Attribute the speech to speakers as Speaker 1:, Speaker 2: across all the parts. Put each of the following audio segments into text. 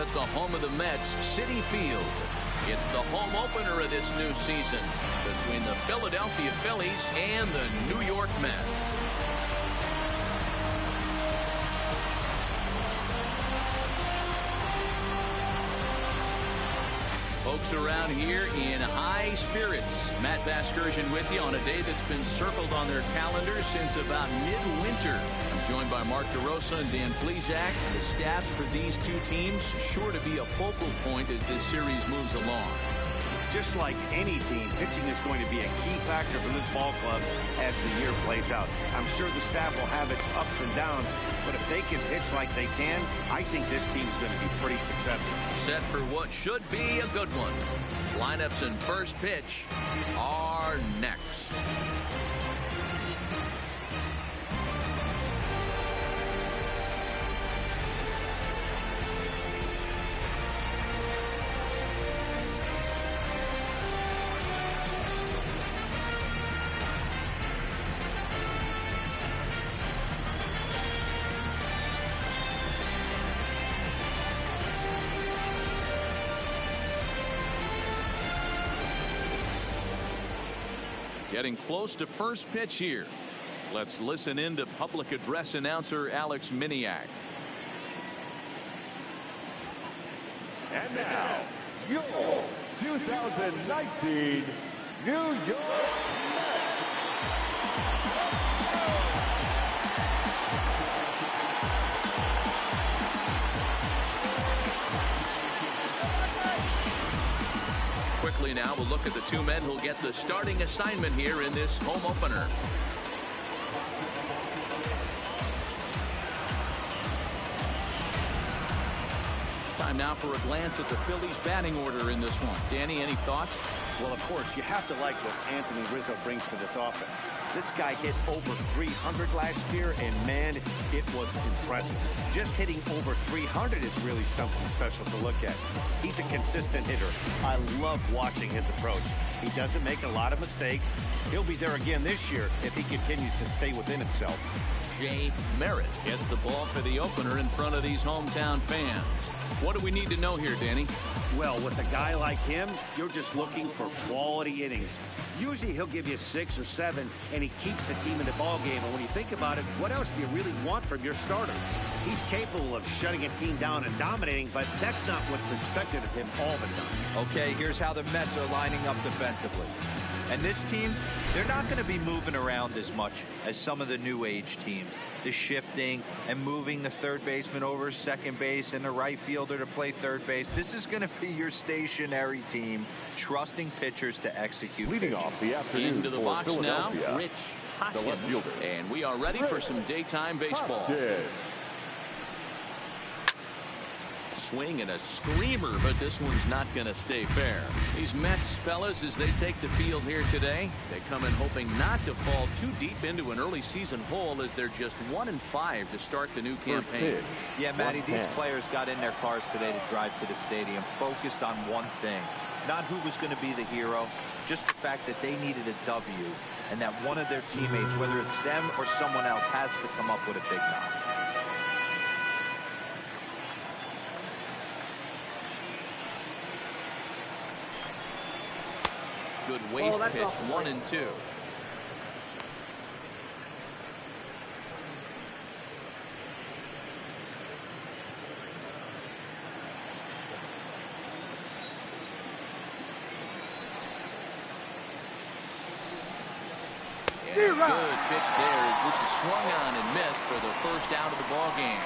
Speaker 1: at the home of the Mets, Citi Field. It's the home opener of this new season between the Philadelphia Phillies and the New York Mets. Folks around here in high spirits. Matt Vasgersian with you on a day that's been circled on their calendars since about midwinter. I'm joined by Mark DeRosa and Dan Plesac. The stats for these two teams sure to be a focal point as this series moves along.
Speaker 2: Just like any team, pitching is going to be a key factor for this ball club as the year plays out. I'm sure the staff will have its ups and downs, but if they can pitch like they can, I think this team's going to be pretty successful.
Speaker 1: Set for what should be a good one. Lineups and first pitch are next. Getting close to first pitch here. Let's listen in to public address announcer Alex Miniak.
Speaker 3: And now, your 2019 New York
Speaker 1: Quickly now, we'll look at the two men who'll get the starting assignment here in this home opener. Time now for a glance at the Phillies batting order in this one. Danny, any thoughts?
Speaker 2: Well, of course, you have to like what Anthony Rizzo brings to this offense. This guy hit over 300 last year, and man, it was impressive. Just hitting over 300 is really something special to look at. He's a consistent hitter. I love watching his approach. He doesn't make a lot of mistakes. He'll be there again this year if he continues to stay within himself.
Speaker 1: Jay Merritt gets the ball for the opener in front of these hometown fans. What do we need to know here, Danny?
Speaker 2: Well, with a guy like him, you're just looking for quality innings. Usually he'll give you 6 or 7, and he keeps the team in the ball game. And when you think about it, what else do you really want from your starter? He's capable of shutting a team down and dominating, but that's not what's expected of him all the time.
Speaker 4: Okay, here's how the Mets are lining up defensively. And this team, they're not going to be moving around as much as some of the new age teams. The shifting and moving the third baseman over second base and the right fielder to play third base. This is going to be your stationary team, trusting pitchers to execute.
Speaker 3: Leading off the afternoon
Speaker 1: into the
Speaker 3: for
Speaker 1: box now,
Speaker 3: Philadelphia,
Speaker 1: Rich
Speaker 3: the left
Speaker 1: Hoskins.
Speaker 3: fielder.
Speaker 1: And we are ready for some daytime baseball.
Speaker 3: Hoskins.
Speaker 1: Swing and a screamer, but this one's not going to stay fair. These Mets fellas, as they take the field here today, they come in hoping not to fall too deep into an early season hole, as they're just 1-5 to start the new campaign.
Speaker 4: Yeah, Matty, these players got in their cars today to drive to the stadium, focused on one thing. Not who was going to be the hero, just the fact that they needed a W, and that one of their teammates, whether it's them or someone else, has to come up with a big knock.
Speaker 1: Good waste pitch, 1-2. Good pitch there. This is swung on and missed for the first out of the ball game.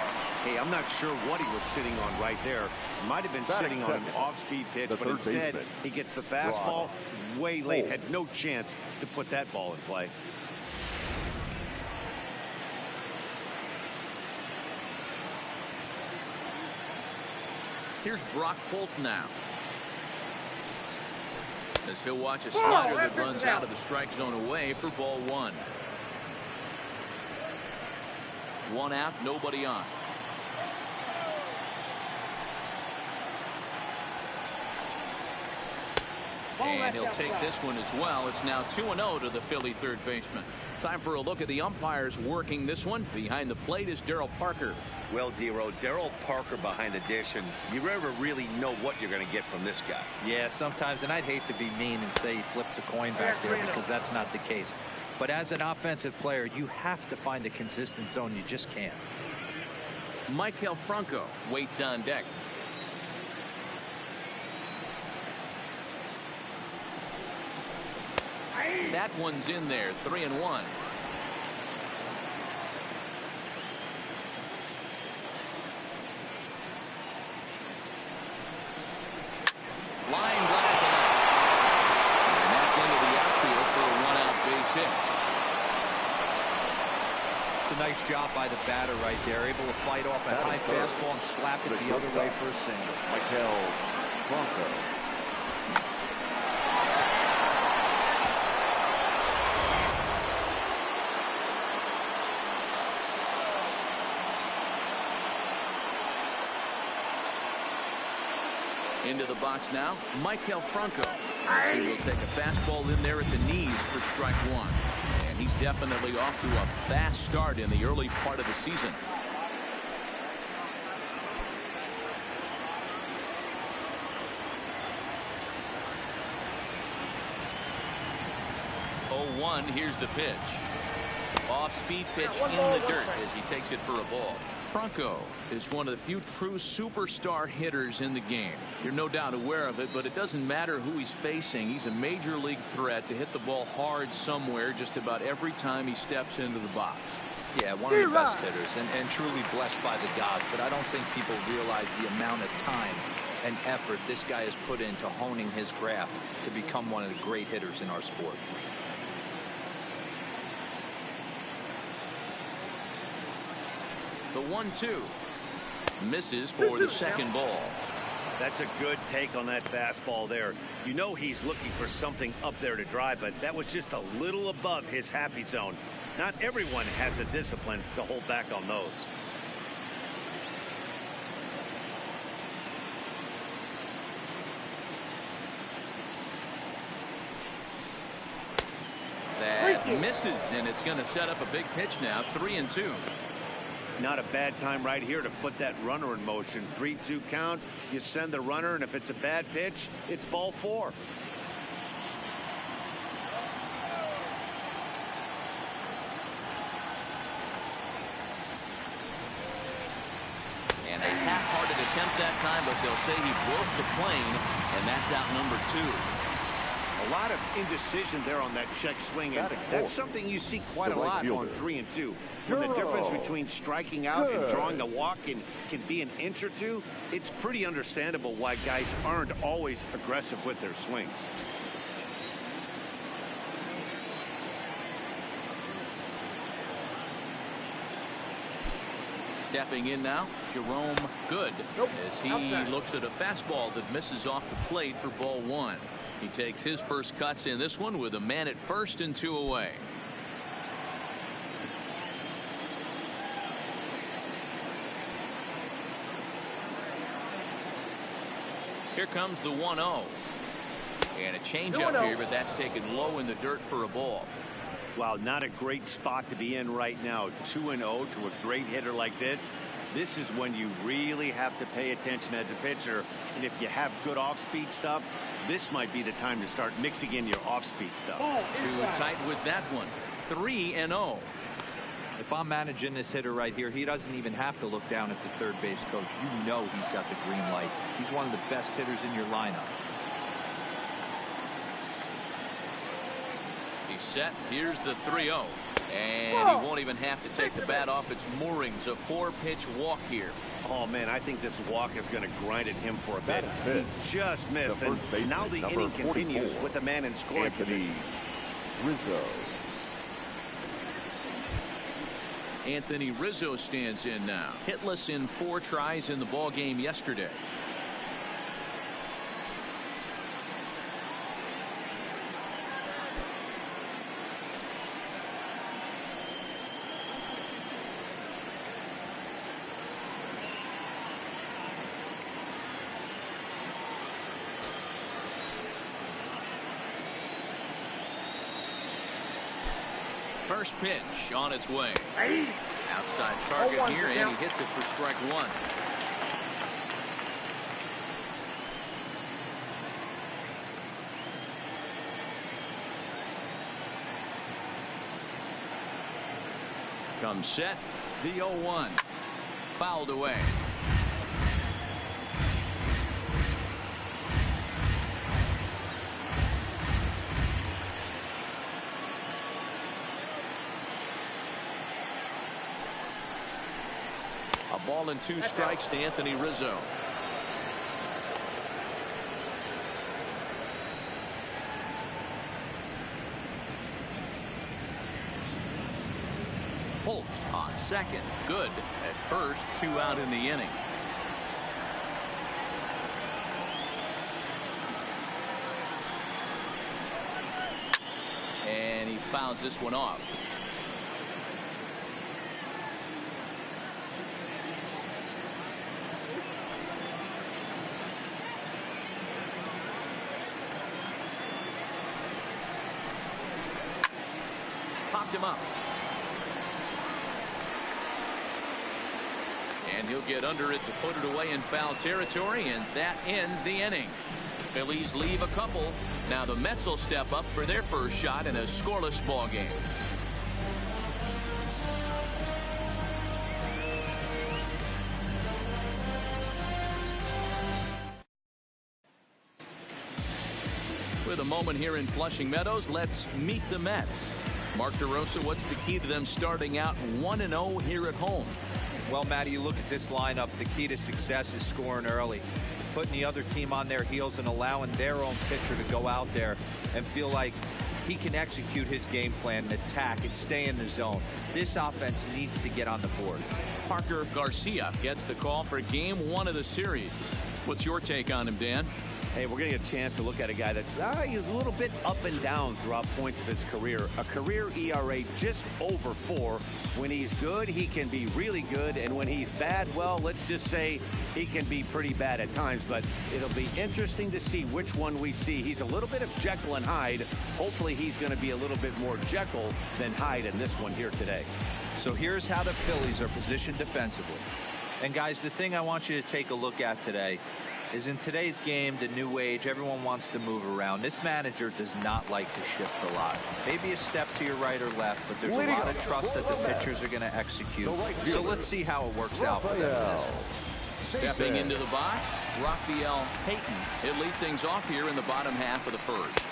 Speaker 2: Hey, I'm not sure what he was sitting on right there. Might have been sitting on an off-speed pitch, but instead he gets the fastball way late. Had no chance to put that ball in play.
Speaker 1: Here's Brock Holt now, as he'll watch a slider that runs out of the strike zone away for ball 1. 1 out, nobody on. And he'll take this one as well. It's now 2-0 to the Philly third baseman. Time for a look at the umpires working this one. Behind the plate is Darryl Parker.
Speaker 2: Well, Dero, Darryl Parker behind the dish, and you never really know what you're going to get from this guy.
Speaker 4: Yeah, sometimes, and I'd hate to be mean and say he flips a coin back there because that's not the case. But as an offensive player, you have to find a consistent zone. You just can't.
Speaker 1: Maikel Franco waits on deck. That one's in there, 3-1. Line drive and out. And that's into the outfield for a one-out base hit.
Speaker 4: It's a nice job by the batter right there, able to fight off a high fastball and slap it the other way for a single.
Speaker 3: Maikel Franco.
Speaker 1: Into the box now, Maikel Franco. As he will take a fastball in there at the knees for strike one. And he's definitely off to a fast start in the early part of the season. Oh, 1, here's the pitch. Off-speed pitch in the dirt as he takes it for a ball. Franco is one of the few true superstar hitters in the game. You're no doubt aware of it, but it doesn't matter who he's facing. He's a major league threat to hit the ball hard somewhere just about every time he steps into the box.
Speaker 4: Yeah, one of the best hitters and truly blessed by the gods, but I don't think people realize the amount of time and effort this guy has put into honing his craft to become one of the great hitters in our sport.
Speaker 1: The 1-2 misses for the second ball.
Speaker 2: That's a good take on that fastball there. You know he's looking for something up there to drive, but that was just a little above his happy zone. Not everyone has the discipline to hold back on those.
Speaker 1: That misses, and it's going to set up a big pitch now. 3-2.
Speaker 2: Not a bad time right here to put that runner in motion. 3-2 count. You send the runner, and if it's a bad pitch, it's ball 4.
Speaker 1: And a half-hearted attempt that time, but they'll say he broke the plane, and that's out number 2.
Speaker 2: A lot of indecision there on that check swing, and that's something you see quite a lot on 3-2. When the difference between striking out and drawing the walk can be an inch or two, it's pretty understandable why guys aren't always aggressive with their swings.
Speaker 1: Stepping in now, Jerome Good, as he looks at a fastball that misses off the plate for ball 1. He takes his first cuts in this one with a man at first and 2 away. Here comes the 1-0. And a changeup here, but that's taken low in the dirt for a ball.
Speaker 2: Wow, not a great spot to be in right now. 2-0 to a great hitter like this. This is when you really have to pay attention as a pitcher. And if you have good off-speed stuff, this might be the time to start mixing in your off-speed stuff.
Speaker 1: Too tight with that one. 3-0.
Speaker 4: If I'm managing this hitter right here, he doesn't even have to look down at the third base coach. You know he's got the green light. He's one of the best hitters in your lineup.
Speaker 1: He's set. Here's the 3-0. And he won't even have to take the bat off its moorings. A 4-pitch walk here.
Speaker 2: Oh, man, I think this walk is going to grind at him for a bit. He just missed, and now the inning continues with the man in scoring position.
Speaker 3: Rizzo.
Speaker 1: Anthony Rizzo stands in now. Hitless in 4 tries in the ball game yesterday. First pitch on its way. Outside target here, and he hits it for strike one. Comes set. The 0-1. Fouled away. A ball and 2 strikes to Anthony Rizzo. Holt on second. Good at first. 2 out in the inning. And he fouls this one off. Popped him up. And he'll get under it to put it away in foul territory, and that ends the inning. Phillies leave a couple. Now the Mets will step up for their first shot in a scoreless ball game. With a moment here in Flushing Meadows, let's meet the Mets. Mark DeRosa, what's the key to them starting out 1-0 here at home?
Speaker 4: Well, Matty, you look at this lineup, the key to success is scoring early, putting the other team on their heels and allowing their own pitcher to go out there and feel like he can execute his game plan and attack and stay in the zone. This offense needs to get on the board.
Speaker 1: Parker Garcia gets the call for game 1 of the series. What's your take on him, Dan?
Speaker 2: Hey, we're going to get a chance to look at a guy that he's a little bit up and down throughout points of his career. A career ERA just over 4. When he's good, he can be really good. And when he's bad, well, let's just say he can be pretty bad at times. But it'll be interesting to see which one we see. He's a little bit of Jekyll and Hyde. Hopefully he's going to be a little bit more Jekyll than Hyde in this one here today.
Speaker 4: So here's how the Phillies are positioned defensively. And guys, the thing I want you to take a look at today is in today's game, the new age, everyone wants to move around. This manager does not like to shift a lot. Maybe a step to your right or left, but there's a lot of trust that the pitchers are going to execute. So let's see how it works out for them.
Speaker 1: Stepping into the box, Rafael Payton. He'll lead things off here in the bottom half of the first.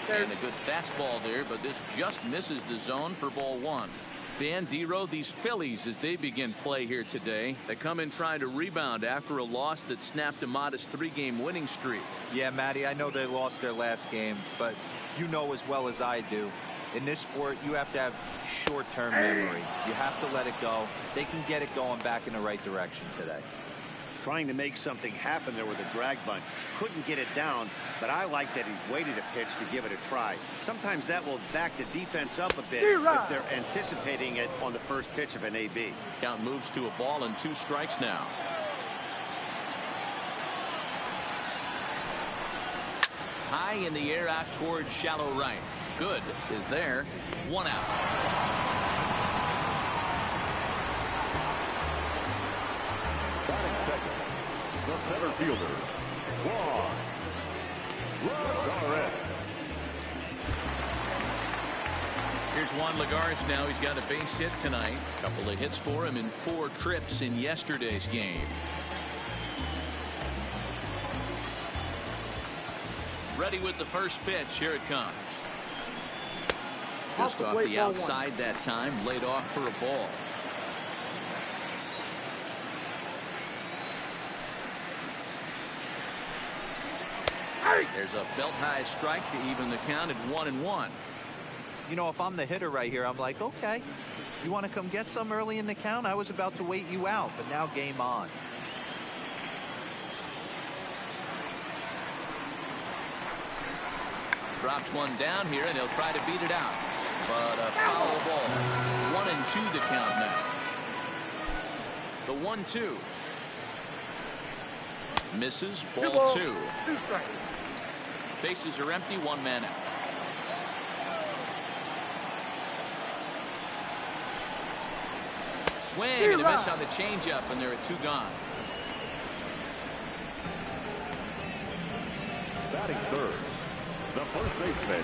Speaker 1: And a good fastball there, but this just misses the zone for ball 1. Dan Dero, these Phillies, as they begin play here today, they come in trying to rebound after a loss that snapped a modest 3-game winning streak.
Speaker 4: Yeah, Matty, I know they lost their last game, but you know as well as I do, in this sport, you have to have short-term memory. You have to let it go. They can get it going back in the right direction today.
Speaker 2: Trying to make something happen there with a drag bunt. Couldn't get it down, but I like that he waited a pitch to give it a try. Sometimes that will back the defense up a bit if they're anticipating it on the first pitch of an AB.
Speaker 1: Count moves to a ball and 2 strikes now. High in the air out towards shallow right. Good is there. 1 out.
Speaker 3: The center fielder, Juan Lagares.
Speaker 1: Here's Juan Lagares now. He's got a base hit tonight. A couple of hits for him in 4 trips in yesterday's game. Ready with the first pitch. Here it comes. Just off the outside that time. Laid off for a ball. There's a belt-high strike to even the count at 1-1.
Speaker 4: You know, if I'm the hitter right here, I'm like, okay, you want to come get some early in the count? I was about to wait you out, but now game on.
Speaker 1: Drops one down here, and he'll try to beat it out. But a foul ball. 1-2 to count now. The 1-2. Misses. Ball 2. Bases are empty. 1 man out. swing and a miss on the changeup, and there are 2 gone.
Speaker 3: Batting third, the first baseman,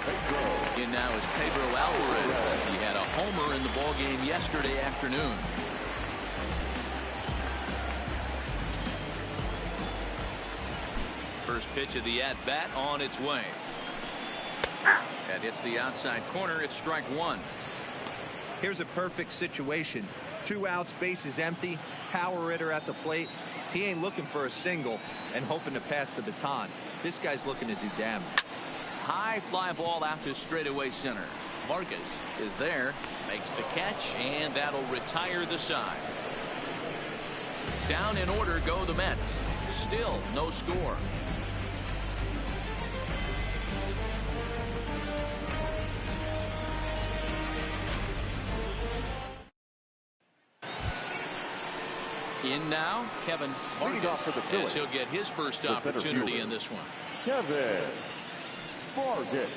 Speaker 3: Pedro.
Speaker 1: In now is Pedro Alvarez. He had a homer in the ballgame yesterday afternoon. First pitch of the at-bat on its way. That hits the outside corner. It's strike 1.
Speaker 4: Here's a perfect situation. 2 outs, bases empty, power hitter at the plate. He ain't looking for a single and hoping to pass the baton. This guy's looking to do damage.
Speaker 1: High fly ball out to straightaway center. Marcus is there, makes the catch, and that'll retire the side. Down in order go the Mets. Still no score. In now, Kevin
Speaker 3: Leading off for the Phillies,
Speaker 1: as he'll get his first
Speaker 3: the center
Speaker 1: opportunity
Speaker 3: fielder,
Speaker 1: in this one.
Speaker 3: Kevin Morgan.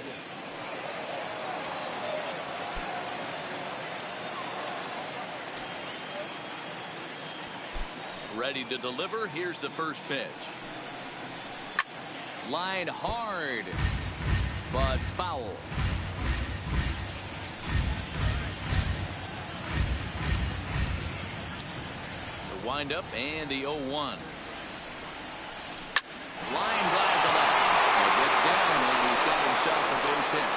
Speaker 1: Ready to deliver. Here's the first pitch. Line hard, but foul. The windup and the 0-1. Line drive to left. It gets down and he's got himself a base hit.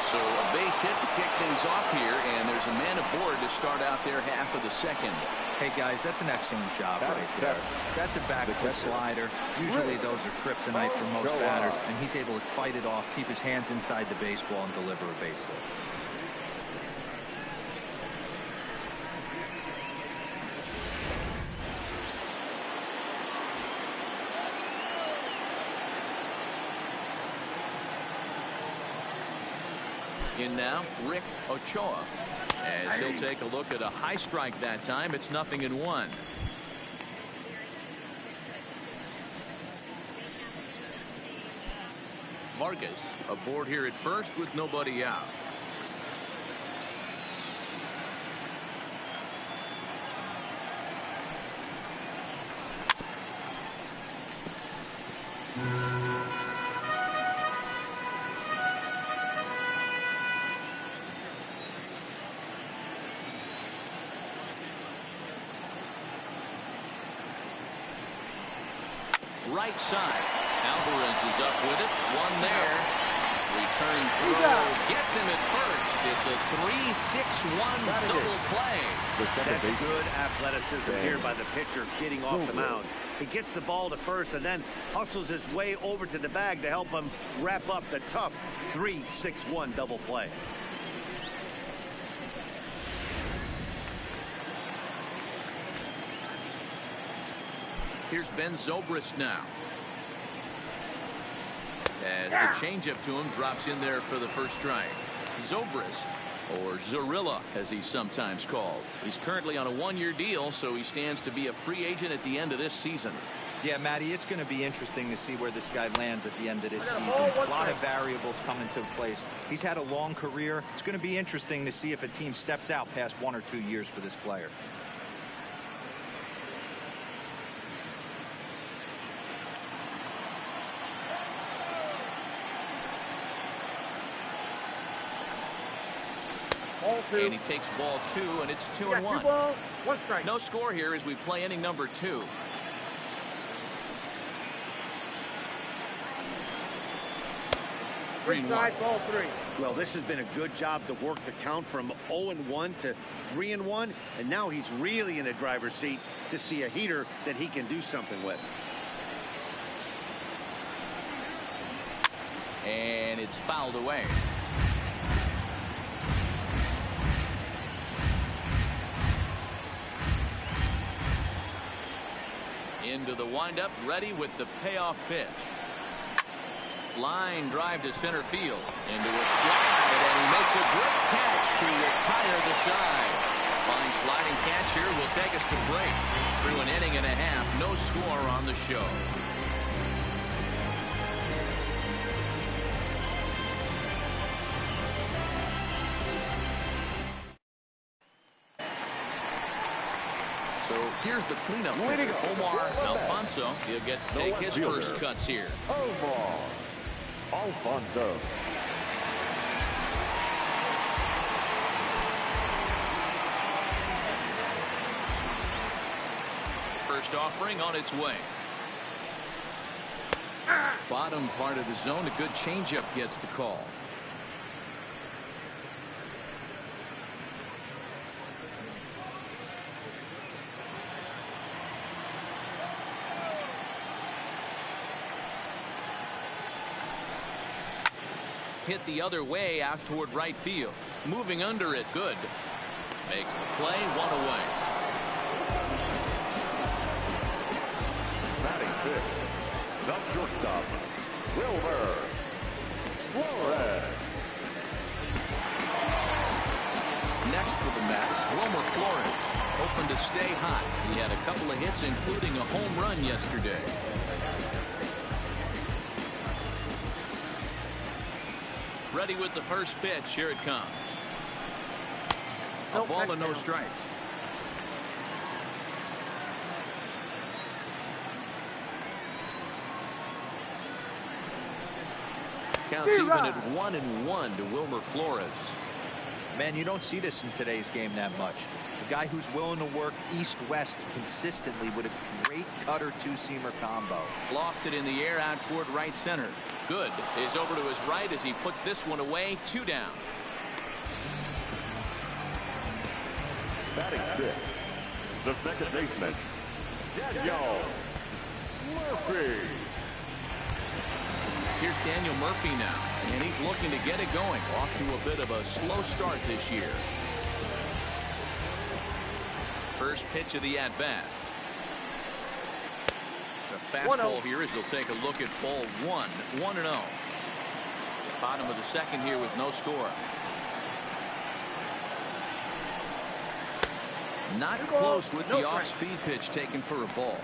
Speaker 1: So a base hit to kick things off here, and there's a man aboard to start out their half of the second.
Speaker 4: Hey guys, that's an excellent job right there. That's a backward slider. Usually those are kryptonite for most batters, and he's able to fight it off, keep his hands inside the baseball, and deliver a base hit.
Speaker 1: In now, Rick Ochoa. As he'll take a look at a high strike that time. It's 0-1. Marcus aboard here at first with nobody out. Right side. Alvarez is up with it. One there. Return throw. Gets him at first. It's a 3-6-1 double play.
Speaker 2: That's good athleticism here by the pitcher getting off the mound. He gets the ball to first and then hustles his way over to the bag to help him wrap up the tough 3-6-1 double play.
Speaker 1: Here's Ben Zobrist now. As the changeup to him drops in there for the first strike. Zobrist, or Zorilla as he's sometimes called. He's currently on a 1-year deal, so he stands to be a free agent at the end of this season.
Speaker 4: Yeah, Matty, it's going to be interesting to see where this guy lands at the end of this season. A lot of variables come into place. He's had a long career. It's going to be interesting to see if a team steps out past 1 or 2 years for this player.
Speaker 1: And he takes ball 2, and it's 2-1.
Speaker 5: 2 balls, 1 strike.
Speaker 1: No score here as we play inning number 2.
Speaker 5: Inside ball 3.
Speaker 2: Well, this has been a good job to work the count from 0-1 to 3-1, and now he's really in the driver's seat to see a heater that he can do something with.
Speaker 1: And it's fouled away. Into the windup, ready with the payoff pitch. Line drive to center field. Into a slide, and he makes a great catch to retire the side. Fine sliding catch here will take us to break. Through an inning and a half, no score on the show. So here's the cleanup hitter, Omar Alfonso. He'll get to take his first cuts here.
Speaker 3: Omar Alfonso.
Speaker 1: First offering on its way. Bottom part of the zone, a good changeup gets the call. Hit the other way out toward right field. Moving under it, good. Makes the play, one away.
Speaker 3: Batting fifth, the shortstop, Wilmer Flores.
Speaker 1: Next for the Mets, Wilmer Flores, hoping to stay hot. He had a couple of hits, including a home run yesterday. Ready with the first pitch. Here it comes. A ball and no strikes. Counts even at 1-1 to Wilmer Flores.
Speaker 4: Man, you don't see this in today's game that much. A guy who's willing to work east-west consistently with a great cutter two-seamer combo.
Speaker 1: Lofted in the air out toward right center. Good. Is over to his right as he puts this one away. 2 down.
Speaker 3: Batting fifth, the second baseman, Daniel Murphy.
Speaker 1: Here's Daniel Murphy now, and he's looking to get it going. Off to a bit of a slow start this year. First pitch of the at-bat. The fastball here as they'll take a look at ball 1, 1-0. Bottom of the second here with no score. Not close with the off-speed pitch taken for a ball.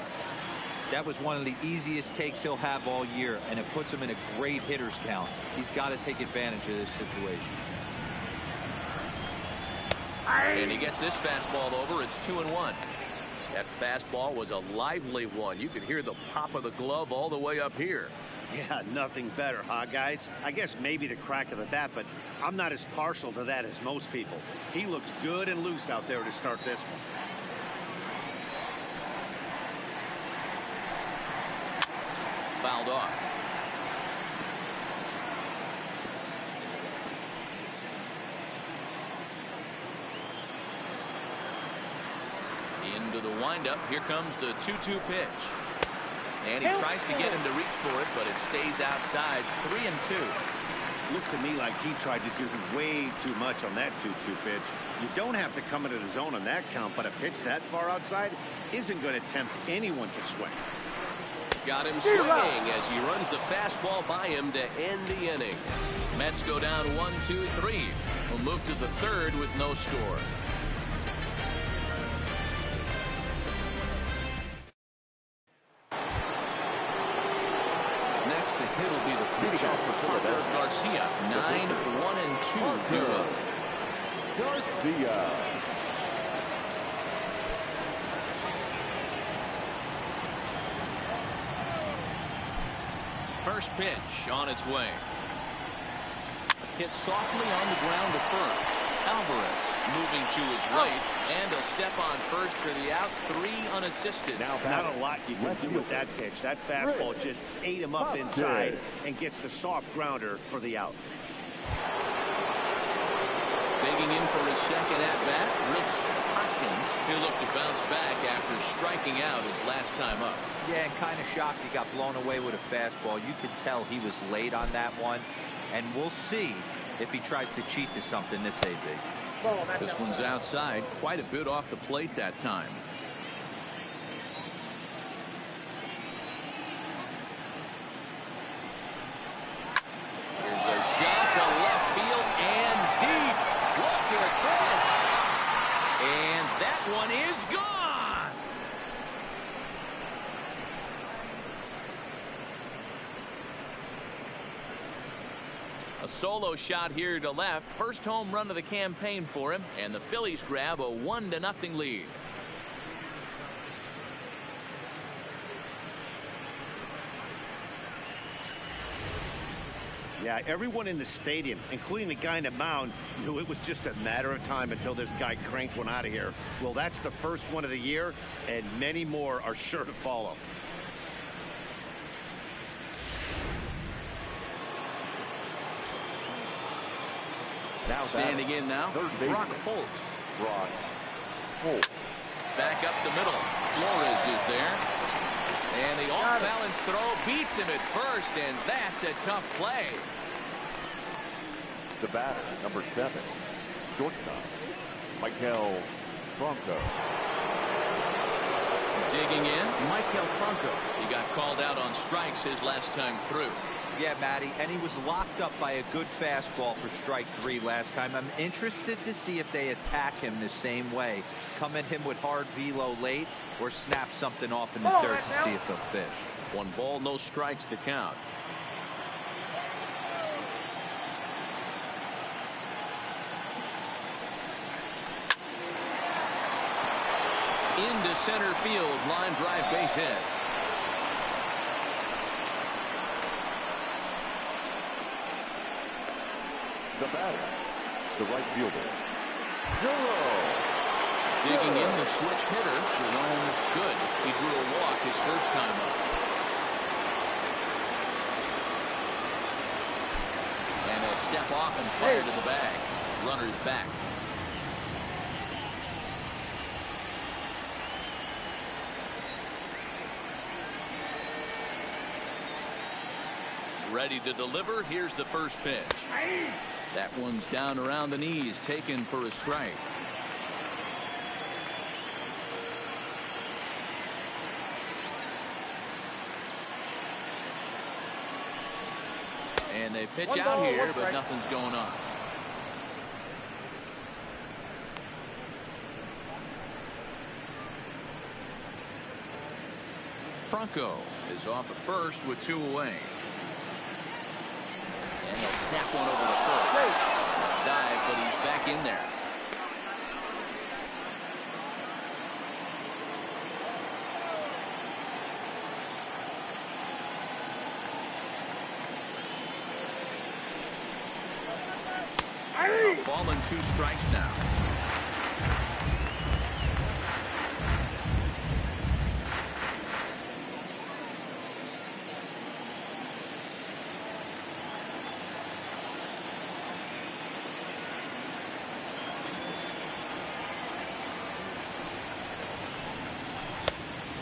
Speaker 4: That was one of the easiest takes he'll have all year, and it puts him in a great hitter's count. He's got to take advantage of this situation.
Speaker 1: And he gets this fastball over. It's 2-1. That fastball was a lively one. You could hear the pop of the glove all the way up here.
Speaker 2: Yeah, nothing better, huh, guys? I guess maybe the crack of the bat, but I'm not as partial to that as most people. He looks good and loose out there to start this one.
Speaker 1: Fouled off. Into the windup. Here comes the 2-2 pitch. And he tries to get him to reach for it, but it stays outside. 3-2.
Speaker 2: Looked to me like he tried to do way too much on that 2-2 pitch. You don't have to come into the zone on that count, but a pitch that far outside isn't going to tempt anyone to swing.
Speaker 1: Got him swinging as he runs the fastball by him to end the inning. Mets go down 1-2-3. We'll move to the third with no score. Next, the hit will be the pitch off for Philadelphia. Garcia, 9-1-2 bureau.
Speaker 3: Garcia.
Speaker 1: First pitch on its way. Hit softly on the ground to first. Alvarez moving to his right, and a step on first for the out. 3 unassisted.
Speaker 2: Now, not a lot you can do with that pitch. That fastball just ate him up inside and gets the soft grounder for the out.
Speaker 1: Digging in for his second at-bat, Rich Hoskins. He'll look to bounce back after striking out his last time up.
Speaker 4: Yeah, and kind of shocked he got blown away with a fastball. You could tell he was late on that one, and we'll see if he tries to cheat to something this AB.
Speaker 1: This one's outside, quite a bit off the plate that time. Here's a shot to left field and deep. Look at this. And that one is gone. A solo shot here to left. First home run of the campaign for him, and the Phillies grab a 1-0 lead.
Speaker 2: Yeah, everyone in the stadium, including the guy in the mound, knew it was just a matter of time until this guy cranked one out of here. Well, that's the first one of the year, and many more are sure to follow.
Speaker 1: Now standing in now, Brock Holt.
Speaker 3: Brock Holt.
Speaker 1: Back up the middle. Flores is there. And the off-balance throw beats him at first, and that's a tough play.
Speaker 3: The batter, number 7, shortstop, Maikel Franco.
Speaker 1: Digging in, Maikel Franco. He got called out on strikes his last time through.
Speaker 4: Yeah, Matty, and he was locked up by a good fastball for strike 3 last time. I'm interested to see if they attack him the same way. Come at him with hard velo late or snap something off in the third to see if they'll fish.
Speaker 1: 1 ball, no strikes to count. Into center field, line drive, base hit.
Speaker 3: The batter, the right fielder, Jerome.
Speaker 1: Digging in, the switch hitter, Jerome. Good. He drew a walk his first time up. And he'll step off and fire to the bag. Runner's back. Ready to deliver. Here's the first pitch. That one's down around the knees, taken for a strike. And they pitch out here, but nothing's going on. Franco is off at first with 2 away. And they'll snap one over the first. Dive, but he's back in there. Ball and 2 strikes now.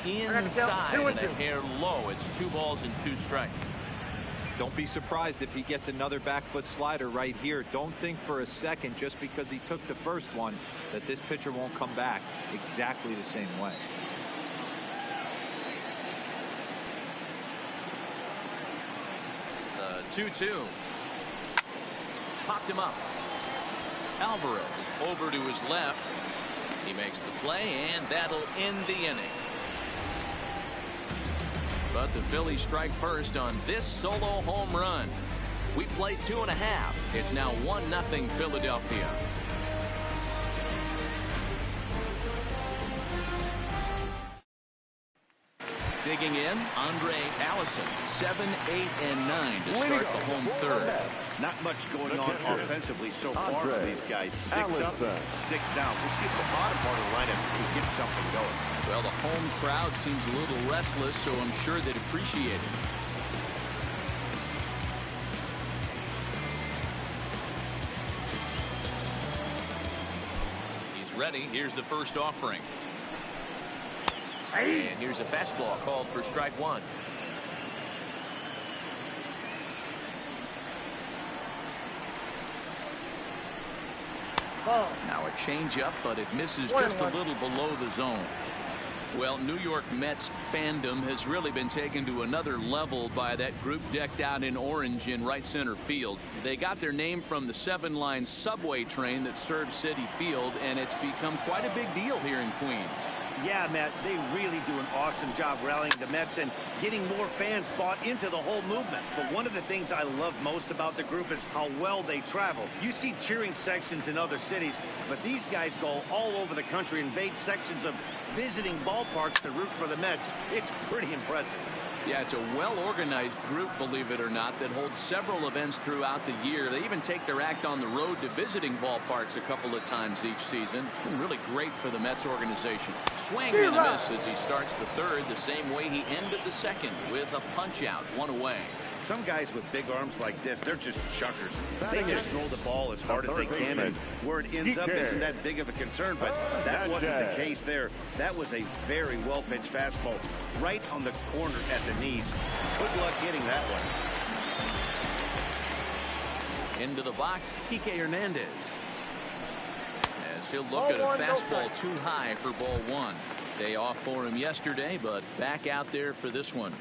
Speaker 1: Inside and a hair low. It's 2 balls and 2 strikes.
Speaker 4: Don't be surprised if he gets another back foot slider right here. Don't think for a second, just because he took the first one, that this pitcher won't come back exactly the same way.
Speaker 1: The 2-2. Popped him up. Alvarez over to his left. He makes the play, and that'll end the inning. But the Phillies strike first on this solo home run. We played 2.5. It's now 1-0 Philadelphia. Digging in, Andre Allison, 7, 8, and 9 to start the home third.
Speaker 2: Not much going on offensively so far for these guys. 6 up, 6 down. We'll see if the bottom part of the lineup can get something going.
Speaker 1: Well, the home crowd seems a little restless, so I'm sure they'd appreciate it. He's ready. Here's the first offering. And here's a fastball called for strike 1. Now a changeup, but it misses just a little below the zone. Well, New York Mets fandom has really been taken to another level by that group decked out in orange in right center field. They got their name from the 7-line subway train that serves Citi Field, and it's become quite a big deal here in Queens.
Speaker 2: Yeah, Matt, they really do an awesome job rallying the Mets and getting more fans bought into the whole movement. But one of the things I love most about the group is how well they travel. You see cheering sections in other cities, but these guys go all over the country and invade sections of visiting ballparks to root for the Mets. It's pretty impressive.
Speaker 1: Yeah, it's a well-organized group, believe it or not, that holds several events throughout the year. They even take their act on the road to visiting ballparks a couple of times each season. It's been really great for the Mets organization. Swing and a miss as he starts the third the same way he ended the second, with a punch-out, 1 away.
Speaker 2: Some guys with big arms like this, they're just chuckers. They just throw the ball as hard as they can, and where it ends up isn't that big of a concern, but that wasn't the case there. That was a very well-pitched fastball right on the corner at the knees. Good luck hitting that one.
Speaker 1: Into the box, Kike Hernandez. As he'll look at a fastball too high for ball 1. Day off for him yesterday, but back out there for this one.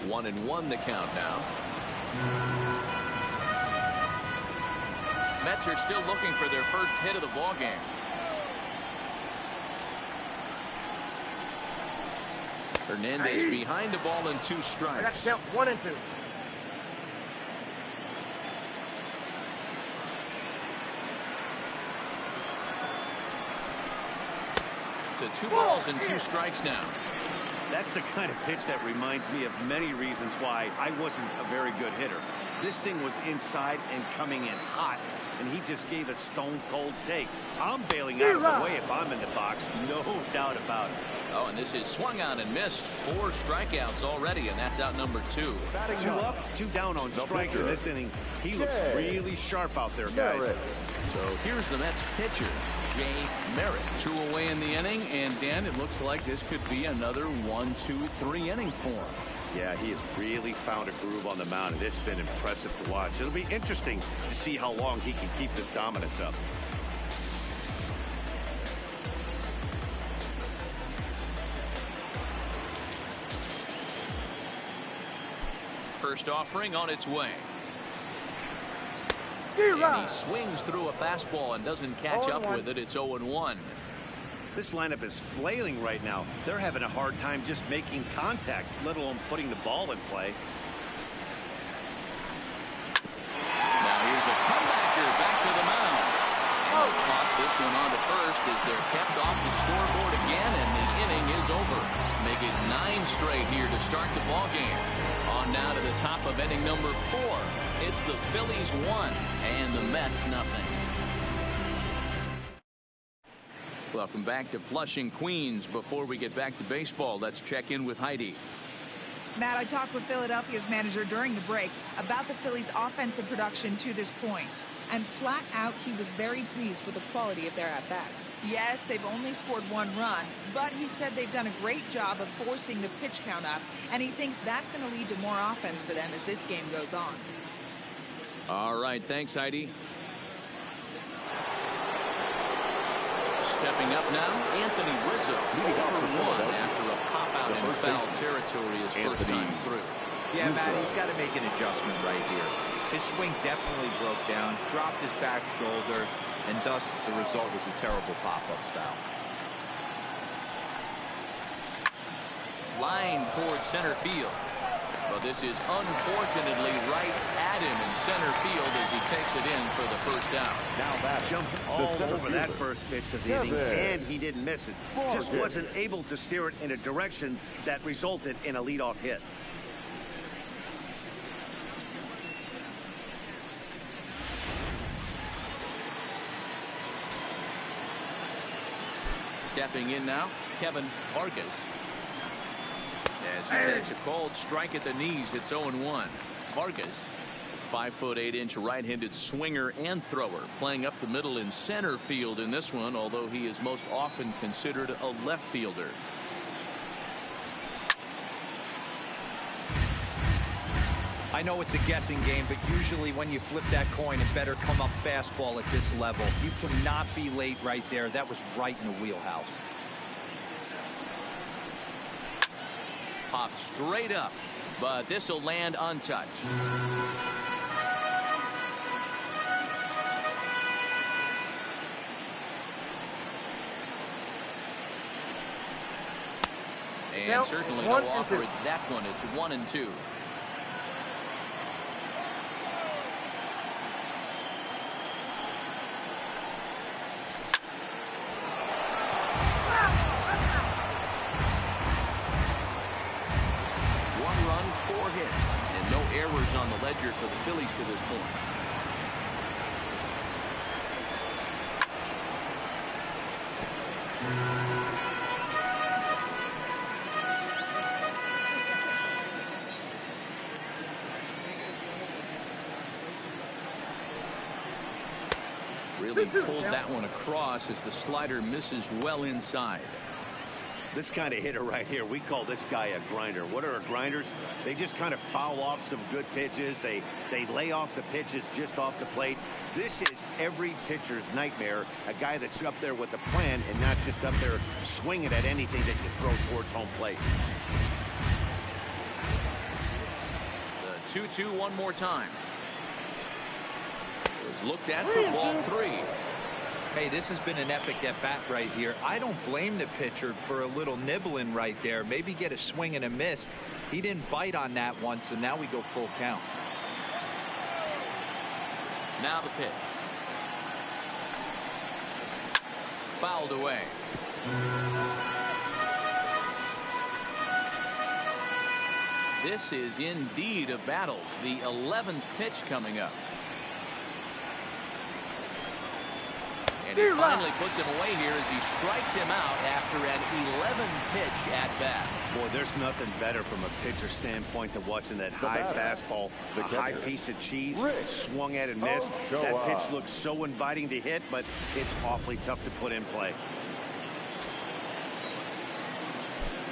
Speaker 1: One and one the count now. Mets are still looking for their first hit of the ball game. Hernandez behind the ball and 2 strikes.
Speaker 5: I got to count 1 and 2.
Speaker 1: To 2 balls and 2 strikes now.
Speaker 2: That's the kind of pitch that reminds me of many reasons why I wasn't a very good hitter. This thing was inside and coming in hot, and he just gave a stone-cold take. I'm bailing out of the way if I'm in the box, no doubt about it.
Speaker 1: Oh, and this is swung on and missed. 4 strikeouts already, and that's out number 2.
Speaker 2: 2 up, 2 down on strikes in this inning. He looks really sharp out there, guys.
Speaker 1: So here's the Mets pitcher, Jay Merritt. 2 away in the inning, and Dan, it looks like this could be another 1, 2, 3 inning for him.
Speaker 2: Yeah, he has really found a groove on the mound, and it's been impressive to watch. It'll be interesting to see how long he can keep this dominance up.
Speaker 1: First offering on its way. And he swings through a fastball and doesn't catch up with it. It's 0-1.
Speaker 2: This lineup is flailing right now. They're having a hard time just making contact, let alone putting the ball in play.
Speaker 1: Now here's a comebacker back to the mound. And they'll toss this one on to first as they're kept off the scoreboard again, and the inning is over. Make it 9 straight here to start the ball game. On now to the top of inning number 4. It's the Phillies 1 and the Mets nothing. Welcome back to Flushing, Queens. Before we get back to baseball, let's check in with Heidi.
Speaker 6: Matt, I talked with Philadelphia's manager during the break about the Phillies' offensive production to this point. And flat out, he was very pleased with the quality of their at-bats. Yes, they've only scored 1 run, but he said they've done a great job of forcing the pitch count up, and he thinks that's going to lead to more offense for them as this game goes on.
Speaker 1: All right, thanks, Heidi. Stepping up now, Anthony Rizzo, 4-1 after a pop-out in foul territory his first time through.
Speaker 4: Yeah, Matt, he's got to make an adjustment right here. His swing definitely broke down, dropped his back shoulder, and thus the result was a terrible pop-up foul.
Speaker 1: Line towards center field. Well, this is unfortunately right at him in center field as he takes it in for the first out.
Speaker 2: Now that jumped all over that first pitch of the inning, and he didn't miss it. Just wasn't able to steer it in a direction that resulted in a leadoff hit.
Speaker 1: Stepping in now, Kevin Vargas. As he takes a cold strike at the knees, it's 0-1. Vargas, 5'8" right-handed swinger and thrower, playing up the middle in center field in this one, although he is most often considered a left fielder.
Speaker 4: I know it's a guessing game, but usually when you flip that coin, it better come up fastball at this level. You cannot be late right there. That was right in the wheelhouse.
Speaker 1: Popped straight up, but this will land untouched. And certainly no offer at that one. It's 1-2. ledger for the Phillies to this point. Really pulled that one across as the slider misses well inside.
Speaker 2: This kind of hitter right here, we call this guy a grinder. What are grinders? They just kind of foul off some good pitches. They lay off the pitches just off the plate. This is every pitcher's nightmare, a guy that's up there with a plan and not just up there swinging at anything that you throw towards home plate.
Speaker 1: The 2-2 one more time. It was looked at for ball 3.
Speaker 4: Hey, this has been an epic at-bat right here. I don't blame the pitcher for a little nibbling right there. Maybe get a swing and a miss. He didn't bite on that one, so now we go full count.
Speaker 1: Now the pitch. Fouled away. This is indeed a battle. The 11th pitch coming up. And he finally puts him away here as he strikes him out after an 11-pitch at-bat.
Speaker 2: Boy, there's nothing better from a pitcher standpoint than watching that high fastball, a high piece of cheese, swung at and missed. That pitch looks so inviting to hit, but it's awfully tough to put in play.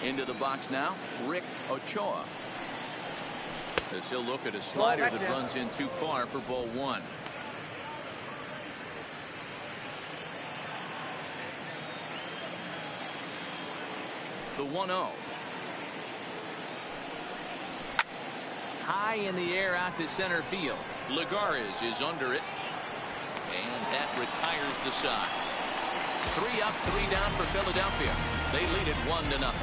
Speaker 1: Into the box now, Rick Ochoa. As he'll look at a slider that runs in too far for ball 1. The 1-0. High in the air out to center field. Lagares is under it. And that retires the side. 3 up, 3 down for Philadelphia. They lead it 1-0.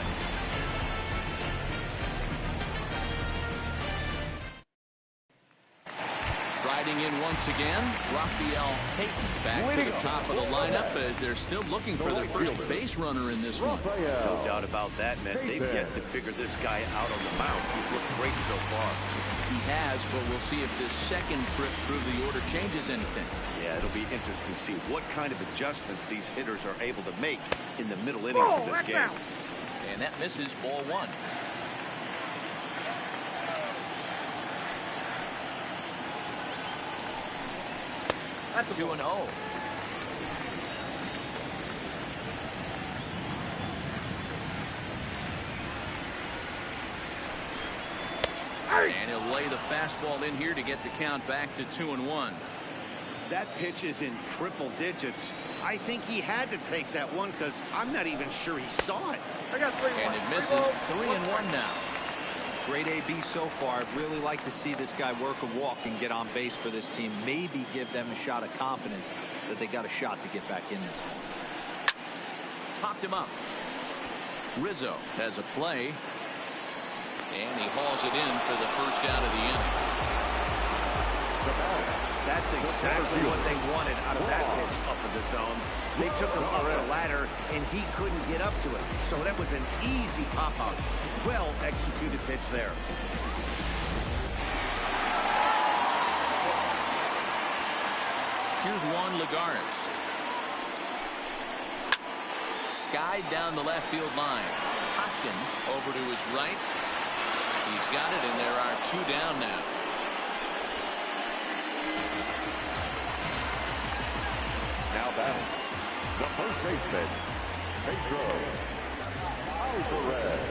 Speaker 1: Riding in once again, Rafael Payton back to the top of the lineup as they're still looking for their first base runner in this one.
Speaker 2: No doubt about that, man. They've yet to figure this guy out on the mound. He's looked great so far.
Speaker 1: He has, but we'll see if this second trip through the order changes anything.
Speaker 2: Yeah, it'll be interesting to see what kind of adjustments these hitters are able to make in the middle innings of this game.
Speaker 1: And that misses ball 1. That's 2-0. And he'll lay the fastball in here to get the count back to 2-1.
Speaker 2: That pitch is in triple digits. I think he had to take that one because I'm not even sure he saw it.
Speaker 5: I got 3-1.
Speaker 1: And it misses 3-1 now.
Speaker 4: Great AB so far. I'd really like to see this guy work a walk and get on base for this team. Maybe give them a shot of confidence that they got a shot to get back in this one.
Speaker 1: Popped him up. Rizzo has a play. And he hauls it in for the first out of the inning.
Speaker 2: That's exactly what they wanted out of that pitch up in the zone. They took him up the ladder, and he couldn't get up to it. So that was an easy pop-out. Well executed pitch there.
Speaker 1: Here's Juan Lagares. Skied down the left field line. Hoskins over to his right. He's got it, and there are 2 down now.
Speaker 3: Now batting, the first baseman, Pedro Alvarez.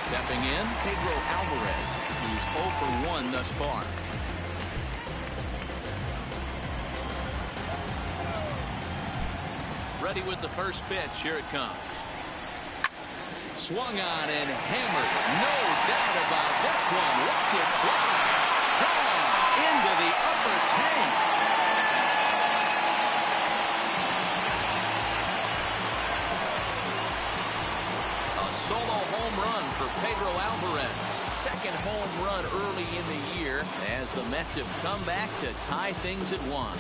Speaker 1: Stepping in, Pedro Alvarez. He's 0 for 1 thus far. Ready with the first pitch. Here it comes. Swung on and hammered. No doubt about this one. Watch it fly. Gone into the upper tank. A solo home run for Pedro Alvarez. Second home run early in the year as the Mets have come back to tie things at 1.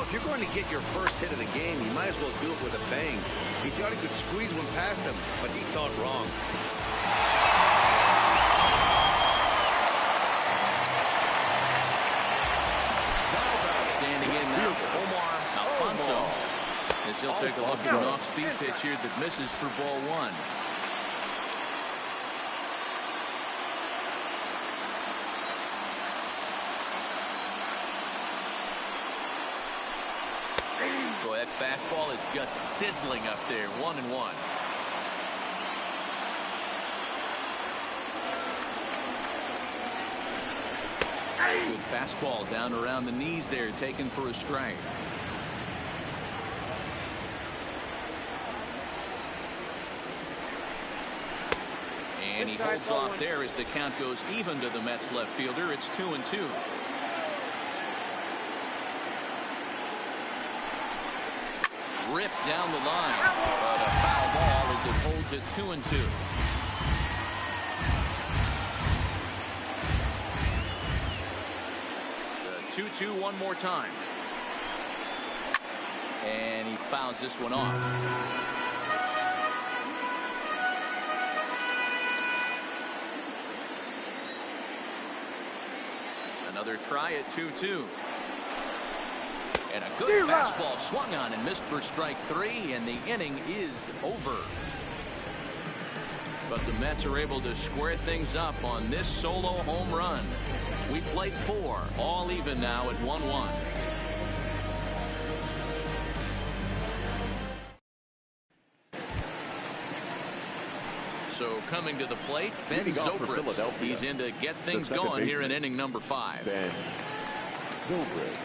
Speaker 2: if you're going to get your first hit of the game, you might as well do it with a bang. He thought he could squeeze one past him, but he thought wrong.
Speaker 1: Standing in now, Omar Alfonso. As he'll take a look at an off-speed pitch here that misses for ball one. So that fastball is just sizzling up there, 1-1. Good fastball down around the knees there, taken for a strike. And he holds off there as the count goes even to the Mets left fielder. It's 2-2. Ripped down the line, but a foul ball as it holds it 2-2. The 2-2 one more time. And he fouls this one off. Another try at 2-2. And a good fastball swung on and missed for strike three, and the inning is over. But the Mets are able to square things up on this solo home run. We played four, all even now at 1-1. So coming to the plate, Ben Zobrist. He's in to get things going here in inning number 5.
Speaker 3: Ben Zobrist.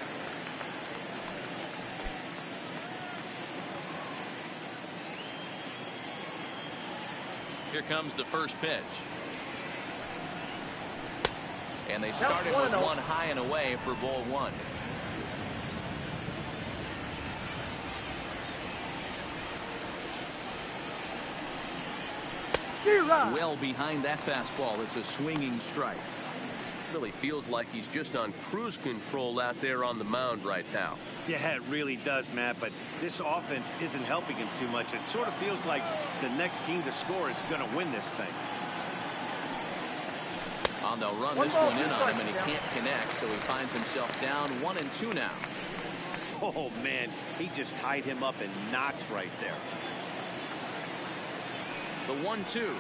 Speaker 1: Here comes the first pitch. And they started with one high and away for ball one. Well behind that fastball. It's a swinging strike.
Speaker 7: Really feels like he's just on cruise control out there on the mound right now.
Speaker 2: Yeah, it really does, Matt, but this offense isn't helping him too much. It sort of feels like the next team to score is going to win this thing.
Speaker 1: Oh, they'll run this one in on him, and he can't connect, so he finds himself down 1-2 now.
Speaker 2: Oh, man, he just tied him up in knots right there.
Speaker 1: The 1-2.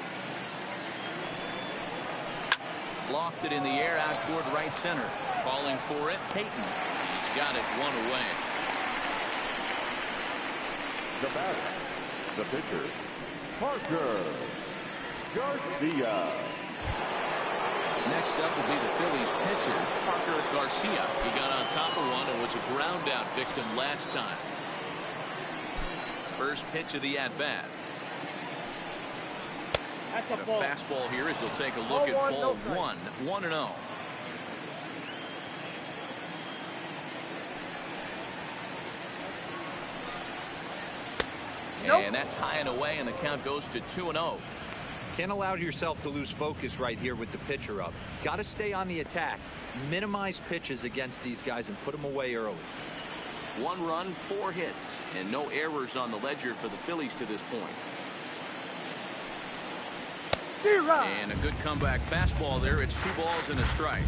Speaker 1: Lofted in the air out toward right center. Calling for it, Payton. He's got it one away.
Speaker 3: The batter, the pitcher, Parker Garcia.
Speaker 1: Next up will be the Phillies pitcher, Parker Garcia. He got on top of one and was a ground out victim last time. First pitch of the at-bat.
Speaker 5: That's a
Speaker 1: A
Speaker 5: ball.
Speaker 1: fastball here as he'll take a look at ball one. 1-0. And that's high and away, and the count goes to 2-0.
Speaker 4: Can't allow yourself to lose focus right here with the pitcher up. Got to stay on the attack. Minimize pitches against these guys and put them away early.
Speaker 1: 1 run, 4 hits, and no errors on the ledger for the Phillies to this point. And a good comeback fastball there. It's 2 balls and a strike.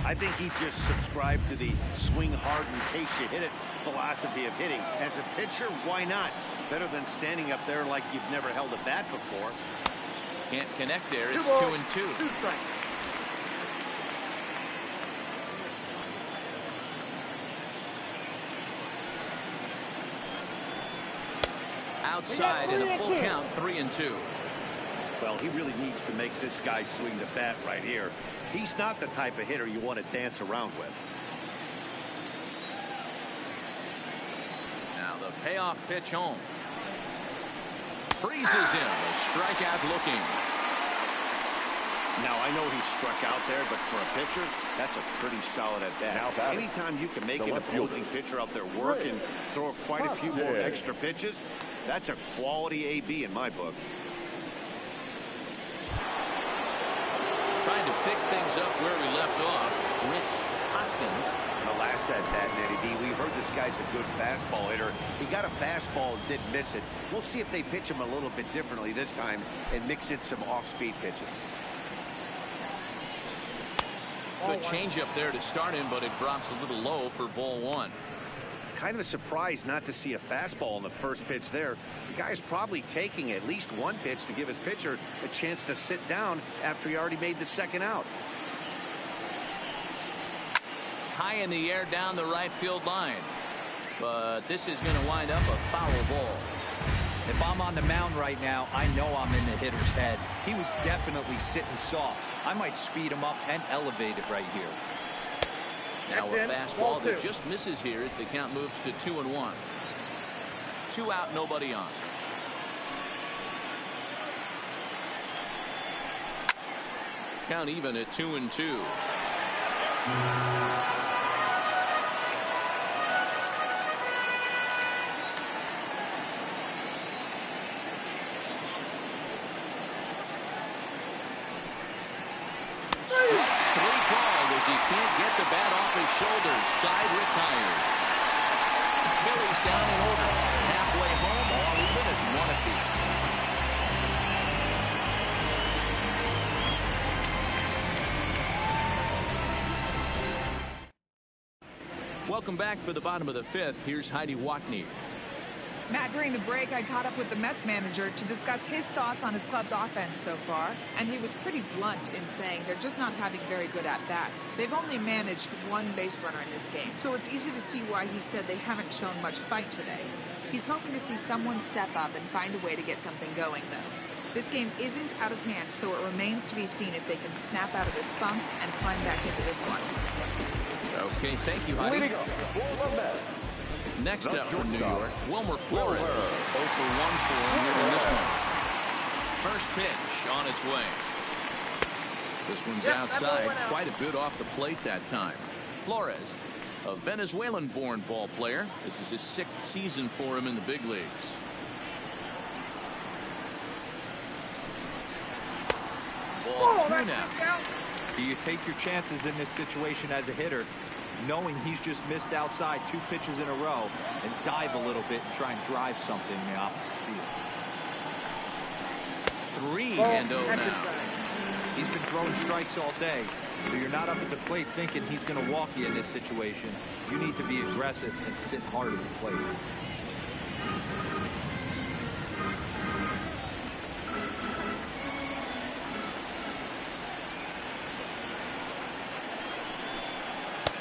Speaker 2: I think he just subscribed to the swing hard in case you hit it philosophy of hitting. As a pitcher, why not? Better than standing up there like you've never held a bat before.
Speaker 1: Can't connect there. It's 2-2.
Speaker 5: 2 strikes.
Speaker 1: Outside in a full count, 3-2.
Speaker 2: Well, he really needs to make this guy swing the bat right here. He's not the type of hitter you want to dance around with.
Speaker 1: Now the payoff pitch home. Freezes him. A strikeout looking.
Speaker 2: Now, I know he struck out there, but for a pitcher, that's a pretty solid at bat. Anytime you can make an opposing pitcher out there work and throw quite a few more extra pitches, that's a quality AB in my book.
Speaker 1: Trying to pick things up where we left off. Rich Hoskins.
Speaker 2: The last at that, Nettie D. We heard this guy's a good fastball hitter. He got a fastball and didn't miss it. We'll see if they pitch him a little bit differently this time and mix in some off-speed pitches.
Speaker 1: Good changeup there to start him, but it drops a little low for ball one.
Speaker 2: Kind of a surprise not to see a fastball in the first pitch there. The guy's probably taking at least one pitch to give his pitcher a chance to sit down after he already made the second out.
Speaker 1: High in the air down the right field line. But this is going to wind up a foul ball.
Speaker 4: If I'm on the mound right now, I know I'm in the hitter's head. He was definitely sitting soft. I might speed him up and elevate it right here.
Speaker 1: Now a fastball that just misses here as the count moves to 2-1. 2 out, nobody on. Count even at 2-2. He can't get the bat off his shoulders. Side retired. Phillies down in order. Halfway home, all even at 1 apiece. Welcome back for the bottom of the 5th. Here's Heidi Watney.
Speaker 6: Matt, during the break, I caught up with the Mets manager to discuss his thoughts on his club's offense so far, and he was pretty blunt in saying they're just not having very good at-bats. They've only managed one base runner in this game, so it's easy to see why he said they haven't shown much fight today. He's hoping to see someone step up and find a way to get something going, though. This game isn't out of hand, so it remains to be seen if they can snap out of this funk and climb back into this one.
Speaker 1: Okay, thank you, Heidi. Next up from New York, Wilmer Flores. 0 for 1 for him in this one. First pitch on its way. This one's outside, quite a bit off the plate that time. Flores, a Venezuelan-born ball player. This is his 6th season for him in the big leagues. Ball 2 now.
Speaker 4: Do you take your chances in this situation as a hitter, knowing he's just missed outside 2 pitches in a row, and dive a little bit and try and drive something in the opposite field?
Speaker 1: 3-0 now.
Speaker 4: He's been throwing strikes all day, so you're not up at the plate thinking he's going to walk you in this situation. You need to be aggressive and sit hard at the plate.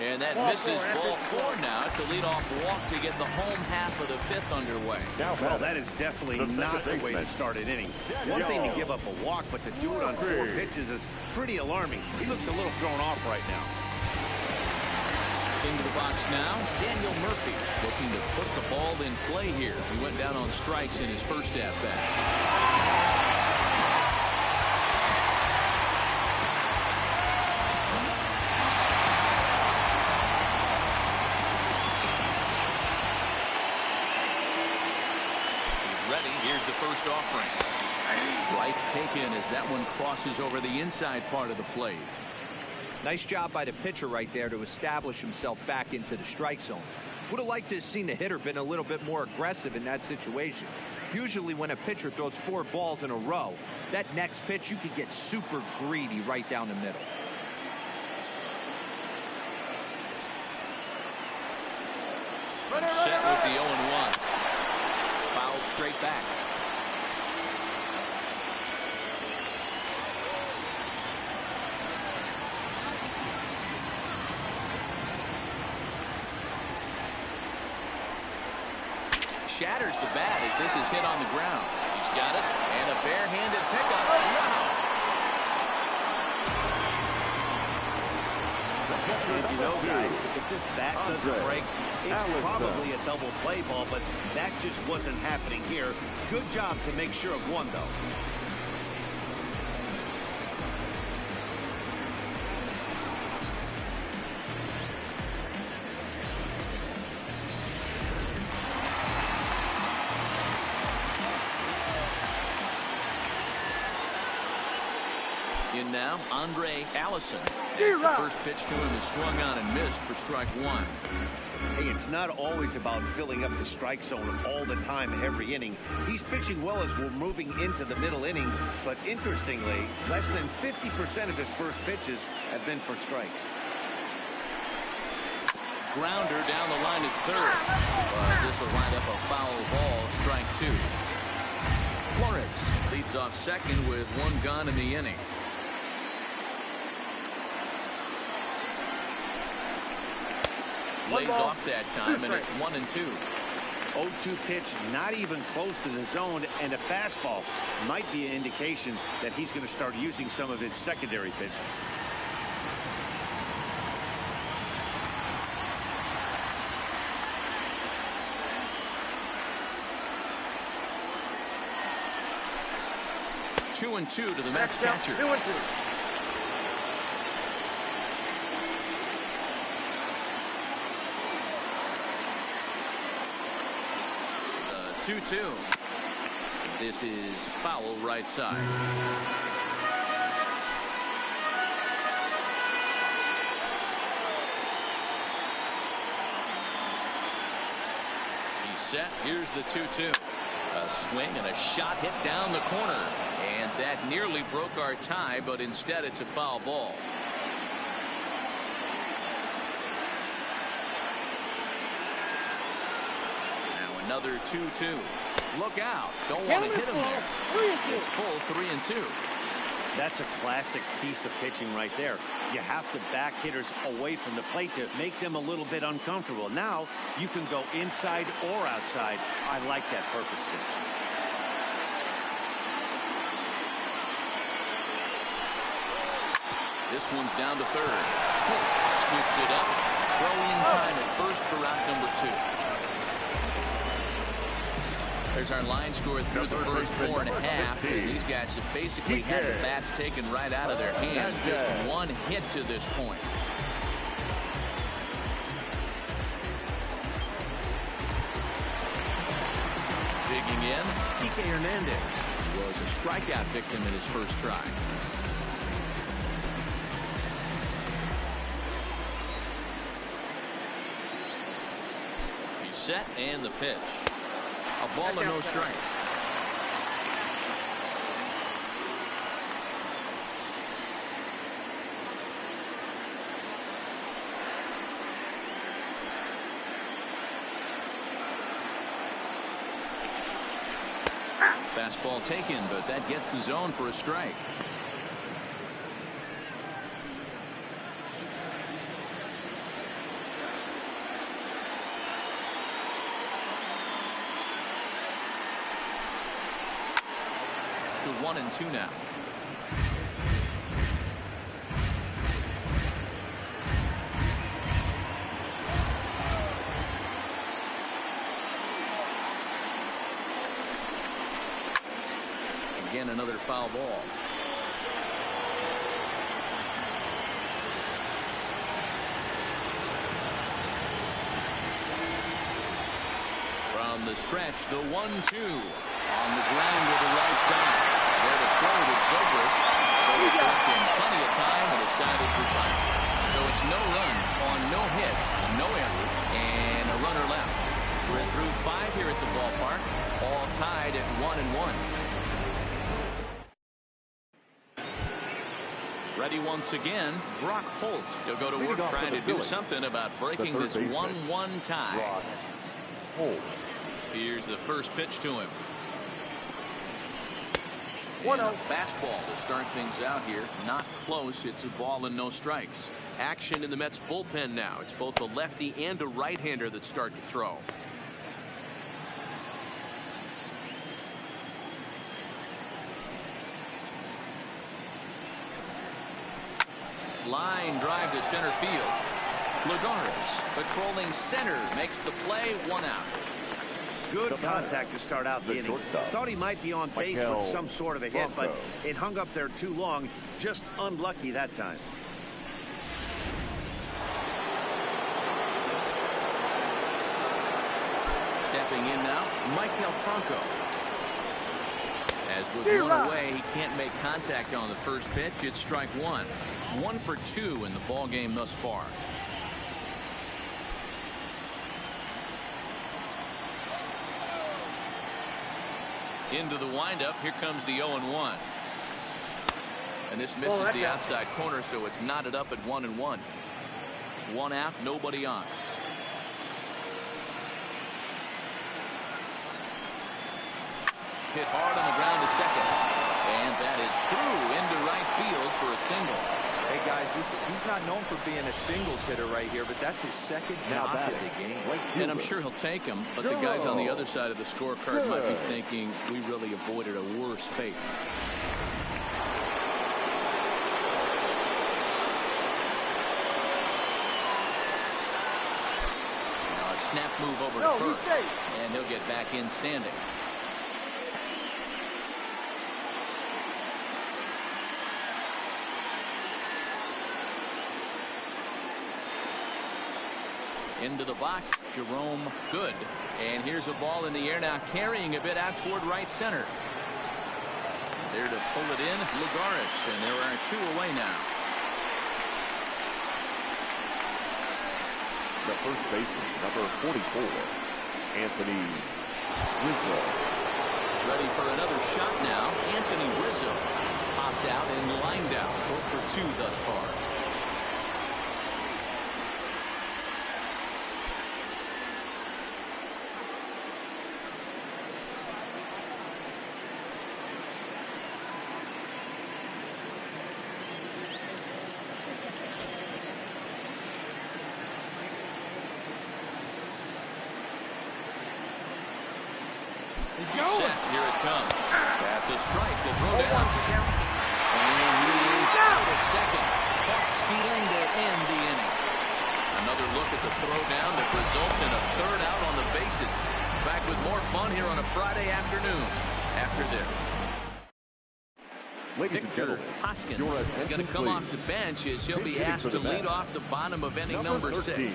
Speaker 1: And that misses ball 4 now. It's a leadoff walk to get the home half of the 5th underway.
Speaker 2: Well, that is definitely not the way to start an inning. One thing to give up a walk, but to do it on 4 pitches is pretty alarming. He looks a little thrown off right now.
Speaker 1: Into the box now, Daniel Murphy looking to put the ball in play here. He went down on strikes in his first at-bat. Here's the first offering. Strike taken as that one crosses over the inside part of the plate.
Speaker 4: Nice job by the pitcher right there to establish himself back into the strike zone. Would have liked to have seen the hitter been a little bit more aggressive in that situation. Usually when a pitcher throws 4 balls in a row, that next pitch you could get super greedy right down the middle.
Speaker 1: Set with the 0-1. Fouled straight back. Shatters the bat as this is hit on the ground. He's got it, and a barehanded pickup. Wow.
Speaker 2: And you know, guys, if this bat doesn't break, it's probably a double play ball, but that just wasn't happening here. Good job to make sure of one, though.
Speaker 1: In now, Andre Allison. As the first pitch to him is swung on and missed for strike one.
Speaker 2: Hey, it's not always about filling up the strike zone all the time, every inning. He's pitching well as we're moving into the middle innings, but interestingly, less than 50% of his first pitches have been for strikes.
Speaker 1: Grounder down the line at third. But this will wind up a foul ball, strike two. Flores leads off second with one gone in the inning. Lays off that time, and it's 1-2.
Speaker 2: 0-2 pitch, not even close to the zone, and a fastball might be an indication that he's going to start using some of his secondary pitches.
Speaker 1: Two and two to the Mets catcher.
Speaker 5: 2-2.
Speaker 1: 2-2. This is foul right side. He's set. Here's the 2-2. A swing and a shot hit down the corner. And that nearly broke our tie, but instead it's a foul ball. Another 2-2. Look out. Don't want to hit him there. It's full 3-2.
Speaker 2: That's a classic piece of pitching right there. You have to back hitters away from the plate to make them a little bit uncomfortable. Now you can go inside or outside. I like that purpose pitch.
Speaker 1: This one's down to third. Scoops it up. Throw in time at first for out number 2. There's our line score through the first 4.5, and these guys have basically had the bats taken right out of their hands. Just one hit to this point. Digging in, Kike Hernandez was a strikeout victim in his first try. He's set, and the pitch. A ball and no strikes. Fastball taken, but that gets the zone for a strike. To 1-2 now. Again, another foul ball. From the stretch, the 1-2 on the ground to the right side. Where the throw to Zobrist, but it took him plenty of time and decided to retire. So it's no runs on no hits, no errors, and a runner left. We're through 5 here at the ballpark, all tied at 1-1. Ready once again, Brock Holt. He'll go to work trying to do something about breaking this 1-1 tie. Here's the first pitch to him. And a fastball to start things out here. Not close. It's a ball and no strikes. Action in the Mets bullpen now. It's both a lefty and a right-hander that start to throw. Line drive to center field. Lagares patrolling center makes the play, 1 out.
Speaker 2: Good contact to start out the inning. Thought he might be on base with some sort of a hit, but it hung up there too long. Just unlucky that time.
Speaker 1: Stepping in now, Michael Franco. As with one away, he can't make contact on the first pitch. It's strike one. 1 for 2 in the ball game thus far. Into the windup. Here comes the 0-1. And this misses the outside corner, so it's knotted up at 1-1. 1 out, nobody on. Hit hard on the ground to second. And that is through into right field for a single.
Speaker 4: Hey guys, he's not known for being a singles hitter right here, but that's his second knock of the game.
Speaker 1: And I'm sure he'll take him, but the guys on the other side of the scorecard might be thinking we really avoided a worse fate. Now a snap move over to first, and he'll get back in standing. Into the box, Jerome, good. And here's a ball in the air now, carrying a bit out toward right center. There to pull it in, Lagares, and there are 2 away now.
Speaker 3: The first baseman, number 44, Anthony Rizzo.
Speaker 1: Ready for another shot now, Anthony Rizzo. Popped out and lined out, 4 for 2 thus far. Set. Here it comes. That's a strike. The throw down. And he is out at second. That's stealing to end the inning. Another look at the throw down that results in a 3rd out on the bases. Back with more fun here on a Friday afternoon after this.
Speaker 3: Ladies and
Speaker 1: Victor
Speaker 3: gentlemen,
Speaker 1: Hoskins
Speaker 3: your
Speaker 1: is going to come
Speaker 3: please.
Speaker 1: off the bench as he'll be
Speaker 3: Hitting
Speaker 1: asked
Speaker 3: for
Speaker 1: to
Speaker 3: the
Speaker 1: lead
Speaker 3: Mets.
Speaker 1: off the bottom of inning number 6.
Speaker 3: 13,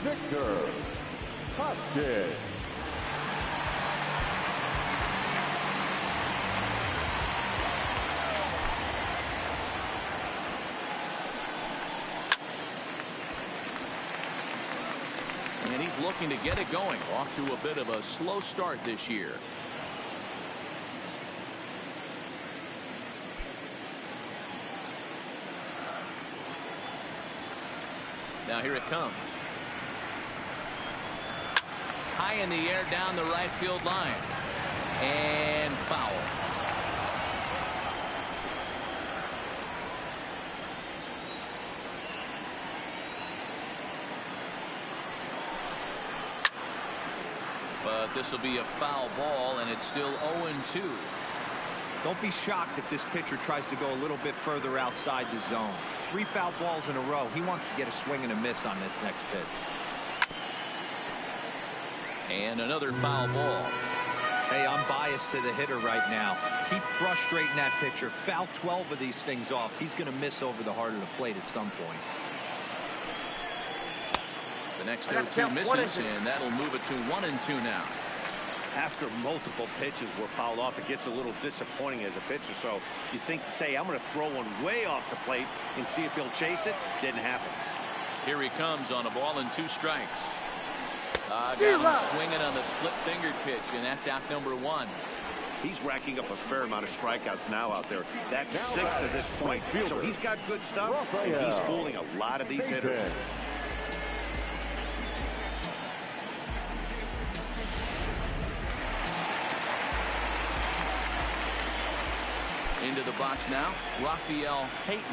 Speaker 3: Victor Hoskins.
Speaker 1: And he's looking to get it going. Off to a bit of a slow start this year. Now here it comes. High in the air down the right field line. And foul. But this will be a foul ball, and it's still 0-2.
Speaker 4: Don't be shocked if this pitcher tries to go a little bit further outside the zone. 3 foul balls in a row. He wants to get a swing and a miss on this next pitch.
Speaker 1: And another foul ball.
Speaker 4: Hey, I'm biased to the hitter right now. Keep frustrating that pitcher. Foul 12 of these things off. He's going to miss over the heart of the plate at some point.
Speaker 1: The next 0-2 misses, and that'll move it to 1-2 now.
Speaker 2: After multiple pitches were fouled off, it gets a little disappointing as a pitcher. So you think, say, I'm going to throw one way off the plate and see if he'll chase it. Didn't happen.
Speaker 1: Here he comes on a ball and 2 strikes. Got him swinging on the split-fingered pitch, and that's out number 1.
Speaker 2: He's racking up a fair amount of strikeouts now out there. That's 6 to this point. So he's got good stuff, and he's fooling a lot of these hitters.
Speaker 1: Into the box now, Rafael Payton.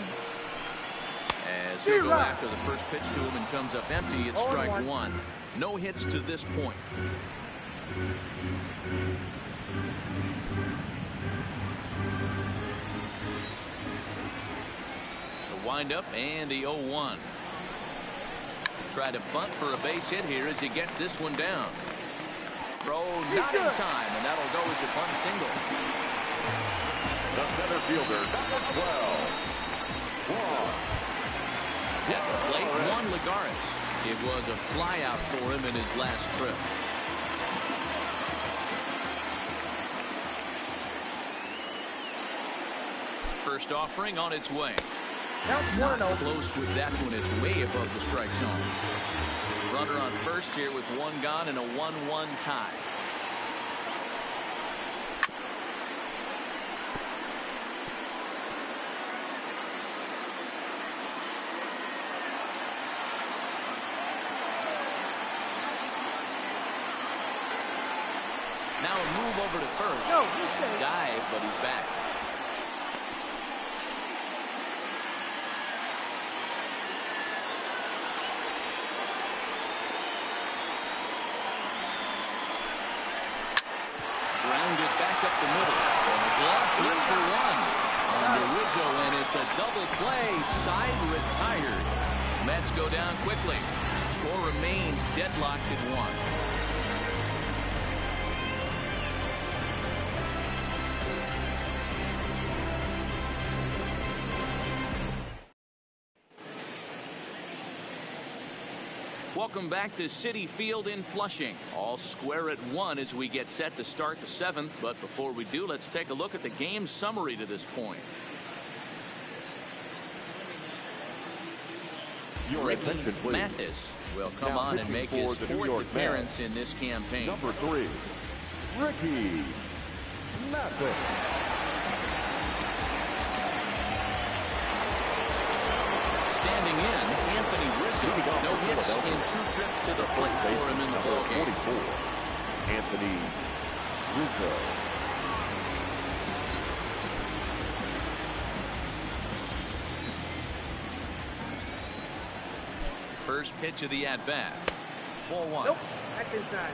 Speaker 1: As he'll go after the first pitch to him and comes up empty, it's strike 1. No hits to this point. The windup and the 0-1. Try to bunt for a base hit here as he gets this one down. Throw not in time, and that'll go as a bunt single.
Speaker 3: The center fielder, number 12,
Speaker 1: At the plate, Juan Lagares. It was a flyout for him in his last trip. first offering on its way.
Speaker 5: Not
Speaker 1: close with that one. It's way above the strike zone. Runner on first here with one gone and a 1-1 tie. Now a move over to first.
Speaker 5: No, he's safe.
Speaker 1: Dive, but he's back. Grounded back up the middle. Glove flip for one. On to Rizzo, and it's a double play. Side retired. Mets go down quickly. Score remains deadlocked at 1. Welcome back to Citi Field in Flushing. All square at 1 as we get set to start the 7th. But before we do, let's take a look at the game summary to this point.
Speaker 3: Your attention, please.
Speaker 1: Mathis will come
Speaker 3: Now
Speaker 1: on and make
Speaker 3: pitching
Speaker 1: his
Speaker 3: for the New
Speaker 1: 4th
Speaker 3: York
Speaker 1: appearance
Speaker 3: Mets.
Speaker 1: in this campaign.
Speaker 3: Number 3, Ricky Mathis.
Speaker 1: Standing in, Anthony Rizzo. No hits in 2 trips to the plate for him in the ball game.
Speaker 3: 44, Anthony Rizzo.
Speaker 1: First pitch of the at-bat. 4-1.
Speaker 5: Nope. Back inside.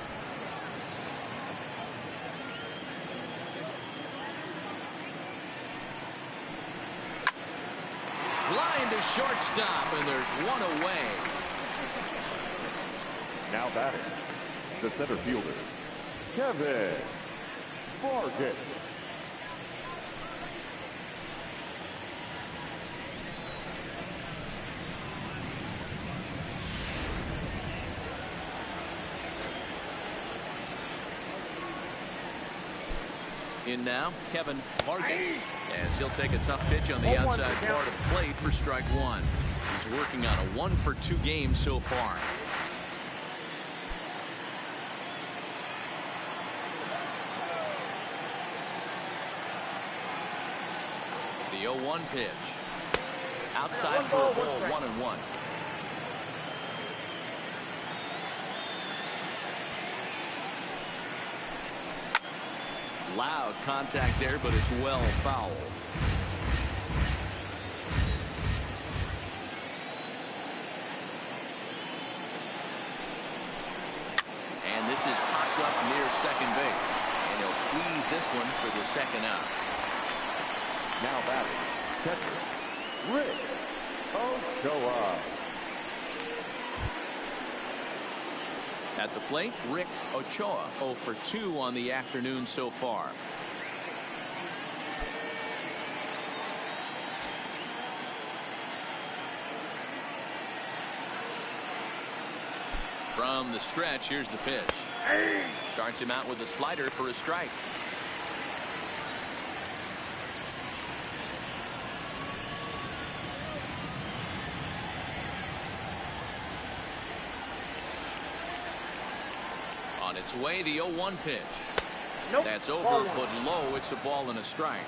Speaker 1: Line to shortstop, and there's one away.
Speaker 3: Now batting, the center fielder, Kevin Vargas.
Speaker 1: In now, Kevin Vargas, as he'll take a tough pitch on the outside part of the plate for strike 1. He's working on a 1-for-2 game so far. The 0-1 pitch. Outside for a ball, 1-1. Loud contact there, but it's well foul. And this is popped up near second base. And he'll squeeze this one for the second out.
Speaker 3: Now batting, catcher, Rick Ochoa.
Speaker 1: At the plate, Rick Ochoa, 0 for 2 on the afternoon so far. From the stretch, here's the pitch. Starts him out with a slider for a strike. On its way, the 0-1 pitch.
Speaker 5: Nope.
Speaker 1: That's over,
Speaker 5: Ball
Speaker 1: but low. It's a ball and a strike.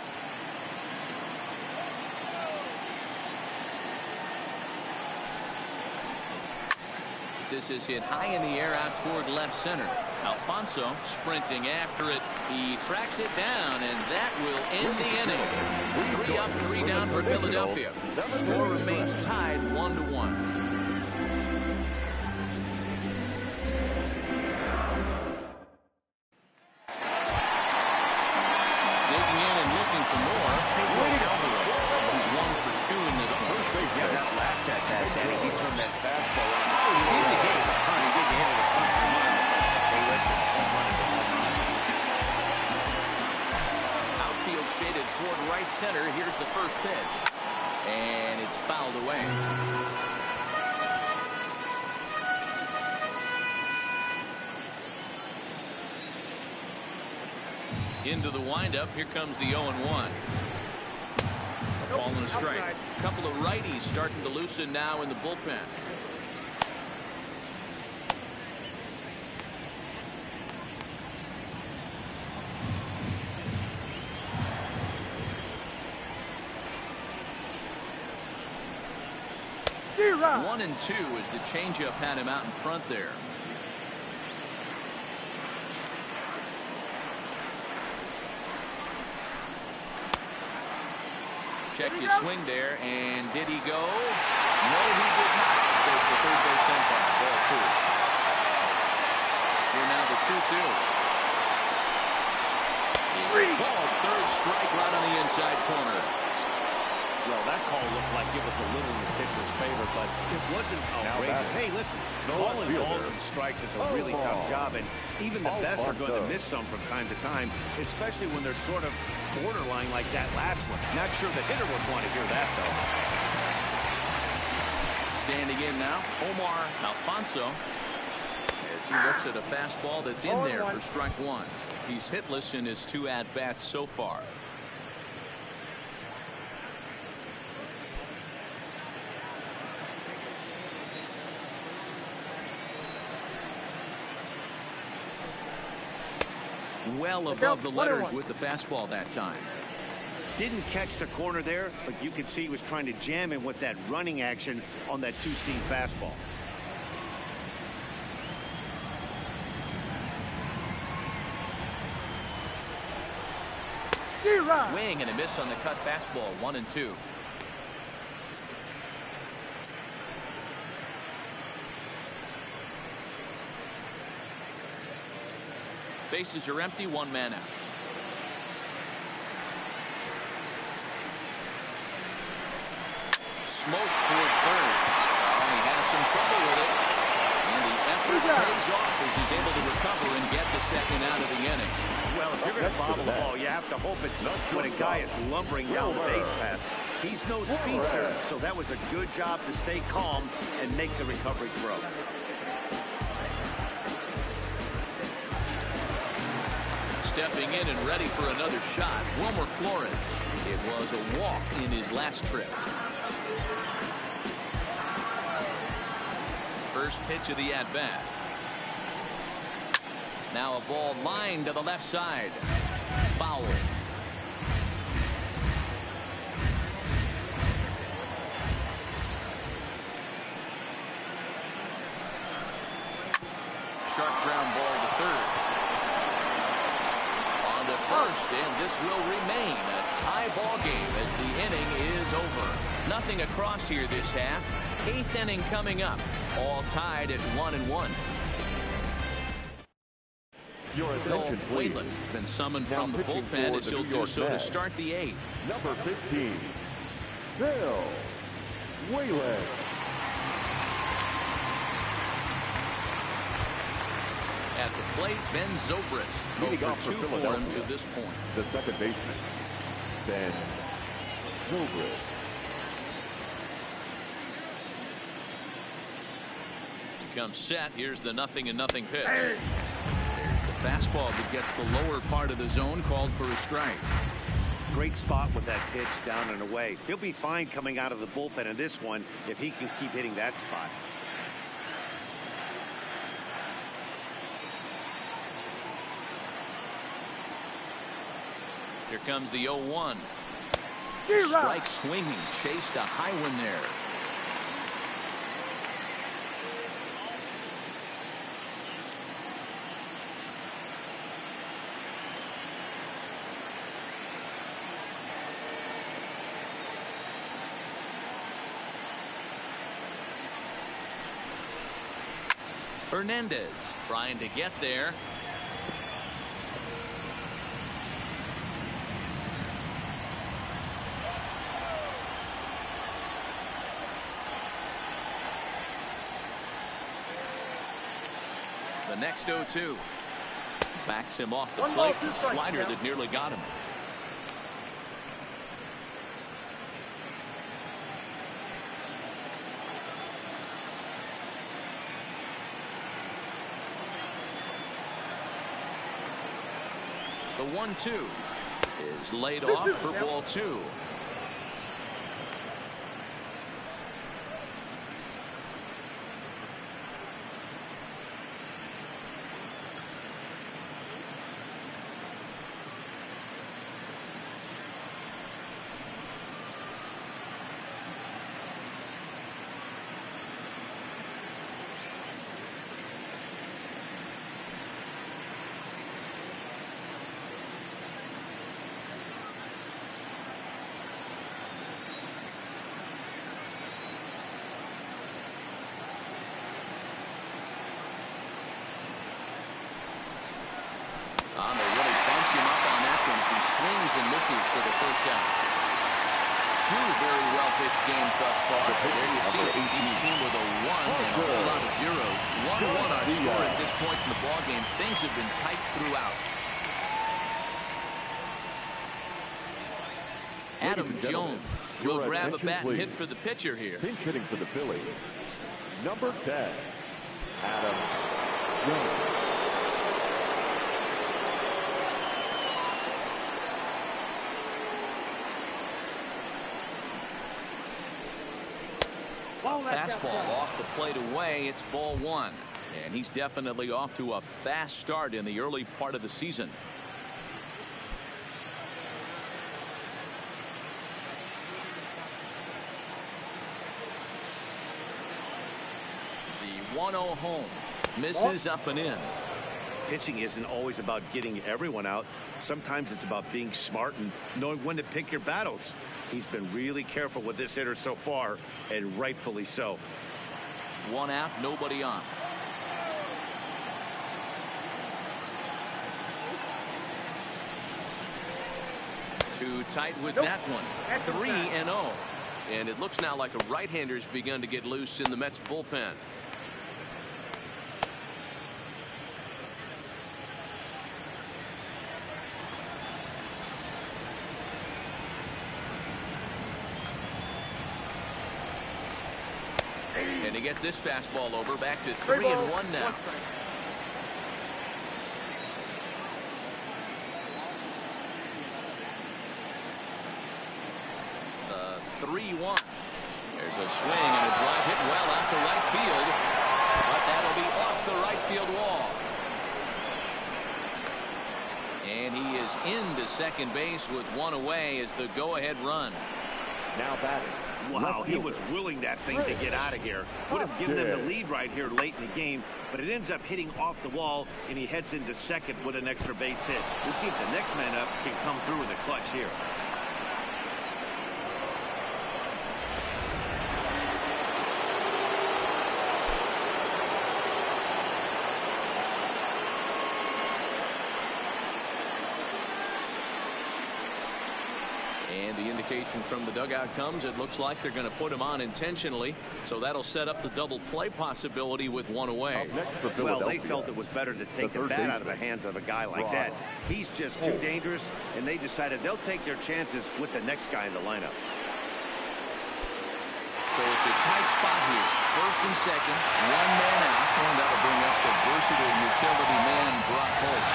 Speaker 1: This is hit high in the air out toward left center. Alfonso sprinting after it. He tracks it down, and that will end the inning. 3 up, 3 down for Philadelphia. Score remains tied 1-1. Center. Here's the first pitch, and it's fouled away. Into the windup. Here comes the 0-1. Ball and a strike. A couple of righties starting to loosen now in the bullpen.
Speaker 5: Zero.
Speaker 1: 1 and 2 as the changeup had him out in front there. Check his swing there, and did he go? No, he did not. There's the third base umpire. Ball 2. Here now the 2-2. Called third strike right on the inside corner.
Speaker 2: Well, that call looked like it was a little in the pitcher's favor, but it wasn't outrageous. Hey, listen, calling balls and strikes is a really tough job, and even the best are going to miss some from time to time, especially when they're sort of borderline like that last one. Not sure the hitter would want to hear that, though.
Speaker 1: Standing in now, Omar Alfonso, as he looks at a fastball that's in there for strike 1. He's hitless in his 2 at-bats so far. Well above the letters with the fastball that time.
Speaker 2: Didn't catch the corner there, but you could see he was trying to jam him with that running action on that 2-seam fastball.
Speaker 1: Swing and a miss on the cut fastball. 1 and 2. Bases are empty. 1 man out. Smoke towards third. Oh, he has some trouble with it. And the effort pays off as he's able to recover and get the second out of the inning.
Speaker 2: Well, if you're going to bobble the ball, you have to hope it's when a guy is lumbering down the base pass. He's no speedster, so that was a good job to stay calm and make the recovery throw.
Speaker 1: Stepping in and ready for another shot, Wilmer Flores. It was a walk in his last trip. First pitch of the at-bat. Now a ball lined to the left side. Foul. Sharp ground ball to third. On to first, and this will remain a tie ball game as the inning is over. Nothing across here this half. 8th inning coming up. All tied at 1-1.
Speaker 3: Your attention, please.
Speaker 1: Whalen been summoned
Speaker 3: Now
Speaker 1: from the
Speaker 3: pitching
Speaker 1: bullpen
Speaker 3: for
Speaker 1: as
Speaker 3: the
Speaker 1: he'll
Speaker 3: New
Speaker 1: do
Speaker 3: York
Speaker 1: so to
Speaker 3: Mets.
Speaker 1: start the 8th.
Speaker 3: Number 15, Phil Whalen.
Speaker 1: At the plate, Ben Zobrist.
Speaker 3: Leading
Speaker 1: Over
Speaker 3: off for
Speaker 1: 2 for him
Speaker 3: Philadelphia.
Speaker 1: to this point.
Speaker 3: The second baseman, Ben Zobrist.
Speaker 1: He comes set. Here's the 0-0 pitch. There's the fastball that gets the lower part of the zone, called for a strike.
Speaker 2: Great spot with that pitch down and away. He'll be fine coming out of the bullpen in this one if he can keep hitting that spot.
Speaker 1: Here comes the 0-1. Strike swinging. Chased a high one there. Hernandez trying to get there. The next 0-2 backs him off the plate. The slider that nearly got him. The 1-2 is laid off for ball 2. pitch game thus far. There you see it. Each team with a 1 and a whole lot of zeros. 1-1 our score at this point in the ball game. Things have been tight throughout. Adam Jones will grab a bat and hit for the pitcher here.
Speaker 3: Pinch hitting for the Phillies, number 10, Adam Jones.
Speaker 1: Fastball off the plate away. It's ball 1. And he's definitely off to a fast start in the early part of the season. The 1-0 home. Misses up and in.
Speaker 2: Pitching isn't always about getting everyone out. Sometimes it's about being smart and knowing when to pick your battles. He's been really careful with this hitter so far, and rightfully so.
Speaker 1: 1 out, nobody on. Too tight with that one. 3-0. And it looks now like a right-hander's begun to get loose in the Mets bullpen. And he gets this fastball over. Back to 3-1 now. 3-1. There's a swing and a drive hit well out to right field. But that'll be off the right field wall. And he is into second base with 1 away as the go-ahead run.
Speaker 3: Now batting.
Speaker 2: Wow, he was willing that thing to get out of here. Would have given them the lead right here late in the game, but it ends up hitting off the wall, and he heads into second with an extra base hit. We'll see if the next man up can come through in the clutch here.
Speaker 1: And the indication from the dugout comes, it looks like they're going to put him on intentionally, so that'll set up the double play possibility with 1 away.
Speaker 2: Well, they felt it was better to take the bat out of the hands of a guy like that. He's just too dangerous, and they decided they'll take their chances with the next guy in the lineup.
Speaker 1: So it's a tight spot here. First and second, 1 man out, and that'll bring up the versatile utility man, Brock Holt.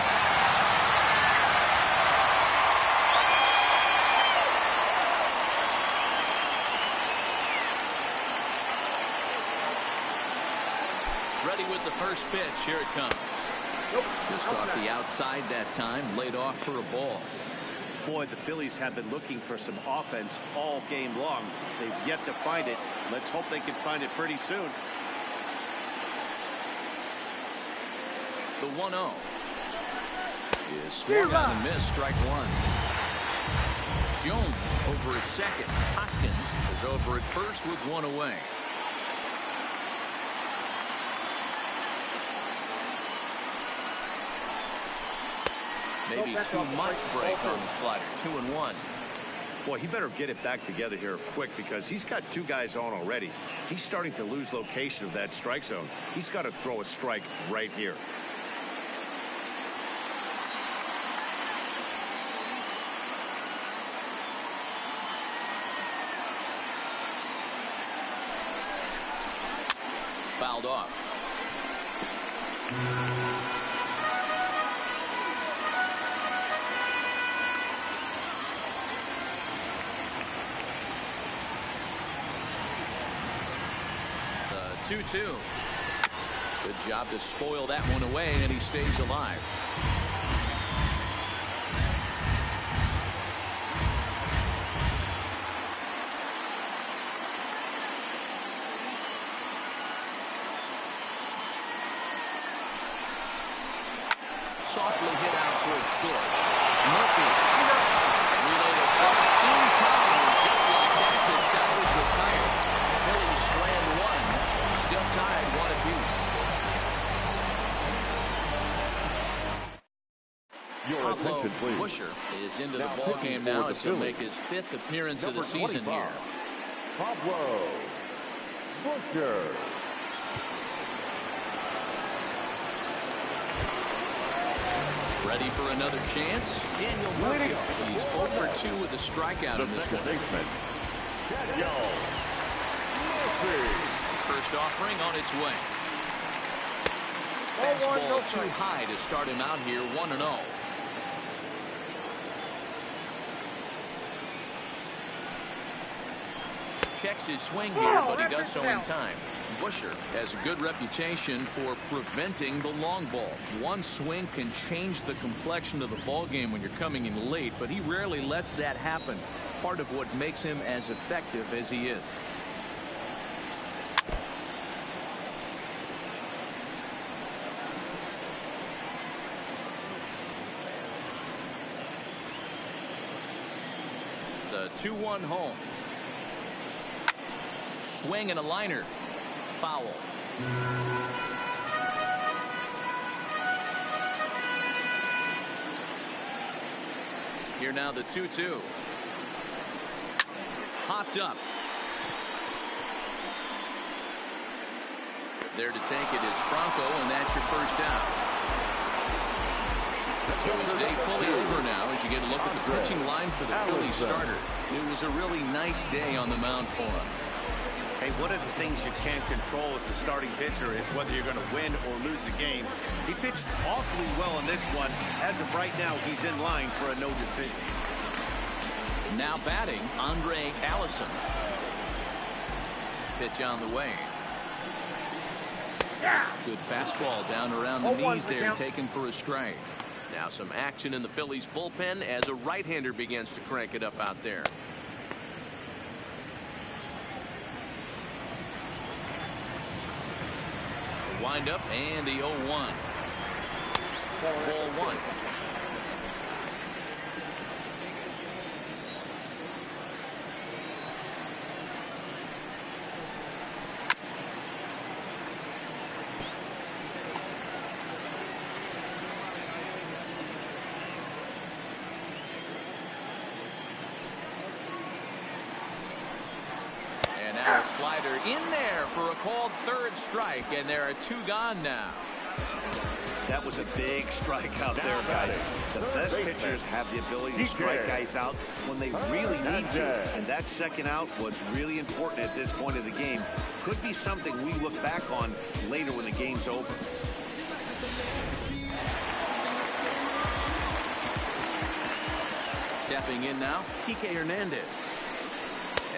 Speaker 1: Ready with the first pitch. Here it comes. Just off the outside that time, laid off for a ball.
Speaker 2: Boy, the Phillies have been looking for some offense all game long. They've yet to find it. Let's hope they can find it pretty soon.
Speaker 1: The 1-0 is swung on and missed. Strike 1. Jones over at second. Hoskins is over at first with 1 away. Maybe too much break on the slider. 2-1.
Speaker 2: Boy, he better get it back together here quick because he's got 2 guys on already. He's starting to lose location of that strike zone. He's got to throw a strike right here.
Speaker 1: Fouled off. The 2-2. Good job to spoil that one away, and he stays alive. Softly hit out towards short. Murphy relayed a first in time, just like that to salvage the tie. Phillies slammed 1, still tied 1 apiece.
Speaker 3: Your attention, please.
Speaker 1: Busher is into the ball game now as he'll make his 5th appearance of the season here.
Speaker 3: Pablo Busher.
Speaker 1: Ready for another chance? Daniel Murphy. He's 0 for 2 with a strikeout
Speaker 3: The
Speaker 1: in this
Speaker 3: second
Speaker 1: one.
Speaker 3: baseman, Daniel Murphy.
Speaker 1: First offering on its way.
Speaker 5: 0-1, no
Speaker 1: Fastball too
Speaker 5: strike.
Speaker 1: high to start him out here 1-0. Checks his swing here, but he does so in time. Busher has a good reputation for preventing the long ball. One swing can change the complexion of the ball game when you're coming in late, but he rarely lets that happen. Part of what makes him as effective as he is. The 2-1 home. Swing and a liner. Foul. Here now the 2-2. Hopped up. There to take it is Franco, and that's your first down. So his day fully over now as you get a look at the pitching line for the Phillies starter. It was a really nice day on the mound for him.
Speaker 2: Hey, one of the things you can't control as a starting pitcher is whether you're going to win or lose a game. He pitched awfully well in this one. As of right now, he's in line for a no decision.
Speaker 1: Now batting, Andre Allison. Pitch on the way. Good fastball down around the knees there, taken for a strike. Now some action in the Phillies bullpen as a right-hander begins to crank it up out there. Wind up and the 0-1. Ball 1. And now a slider in there for a called third strike, and there are 2 gone now.
Speaker 2: That was a big strike out there, guys. The best pitchers have the ability to strike guys out when they really need to. And that second out was really important at this point of the game. Could be something we look back on later when the game's over.
Speaker 1: Stepping in now, Kike Hernandez.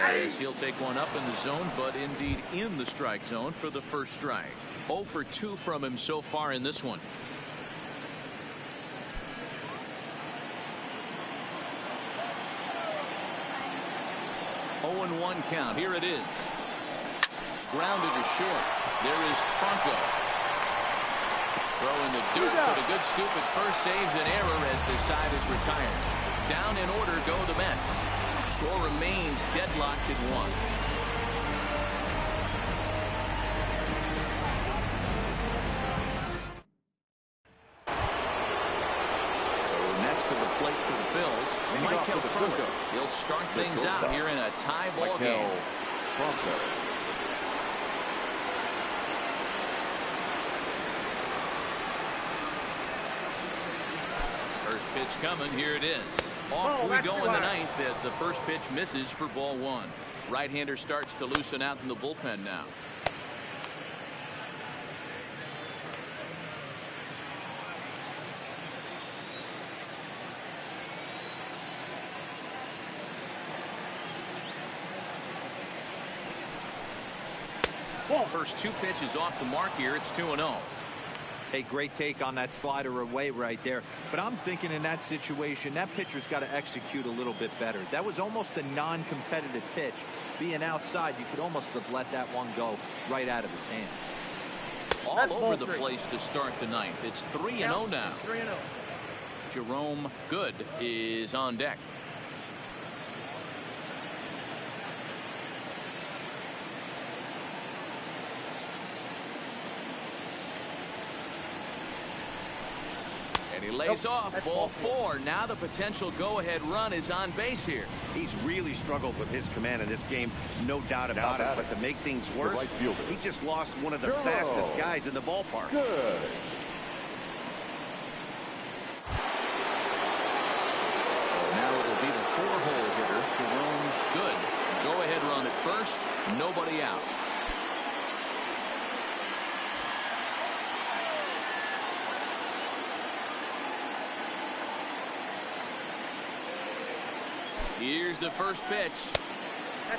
Speaker 1: As he'll take one up in the zone, but indeed in the strike zone for the first strike. 0 for 2 from him so far in this one. Oh and 1 count. Here it is. Grounded to short. There is Franco. Throw in the dirt, but a good scoop at first saves an error as the side is retired. Down in order go the Mets. Score remains deadlocked at 1. So next to the plate for the Phils, Michael Franco. He'll start things out here in a tie ball game. First pitch coming. Here it is. Off we go in the ninth as the first pitch misses for ball 1. Right-hander starts to loosen out in the bullpen now. First 2 pitches off the mark here. It's 2-0.
Speaker 4: Hey, great take on that slider away right there. But I'm thinking in that situation, that pitcher's got to execute a little bit better. That was almost a non-competitive pitch. Being outside, you could almost have let that one go right out of his hand.
Speaker 1: All over the place to start the ninth. It's 3-0 now.
Speaker 5: 3-0.
Speaker 1: Jerome Good is on deck. And he lays off. Ball 4. Now the potential go-ahead run is on base here.
Speaker 2: He's really struggled with his command in this game, no doubt about it. But to make things worse, he just lost one of the fastest guys in the ballpark.
Speaker 3: Good.
Speaker 1: Now it'll be the 4-hole hitter, Jerome. Good. Go-ahead run at first. Nobody out. Here's the first pitch.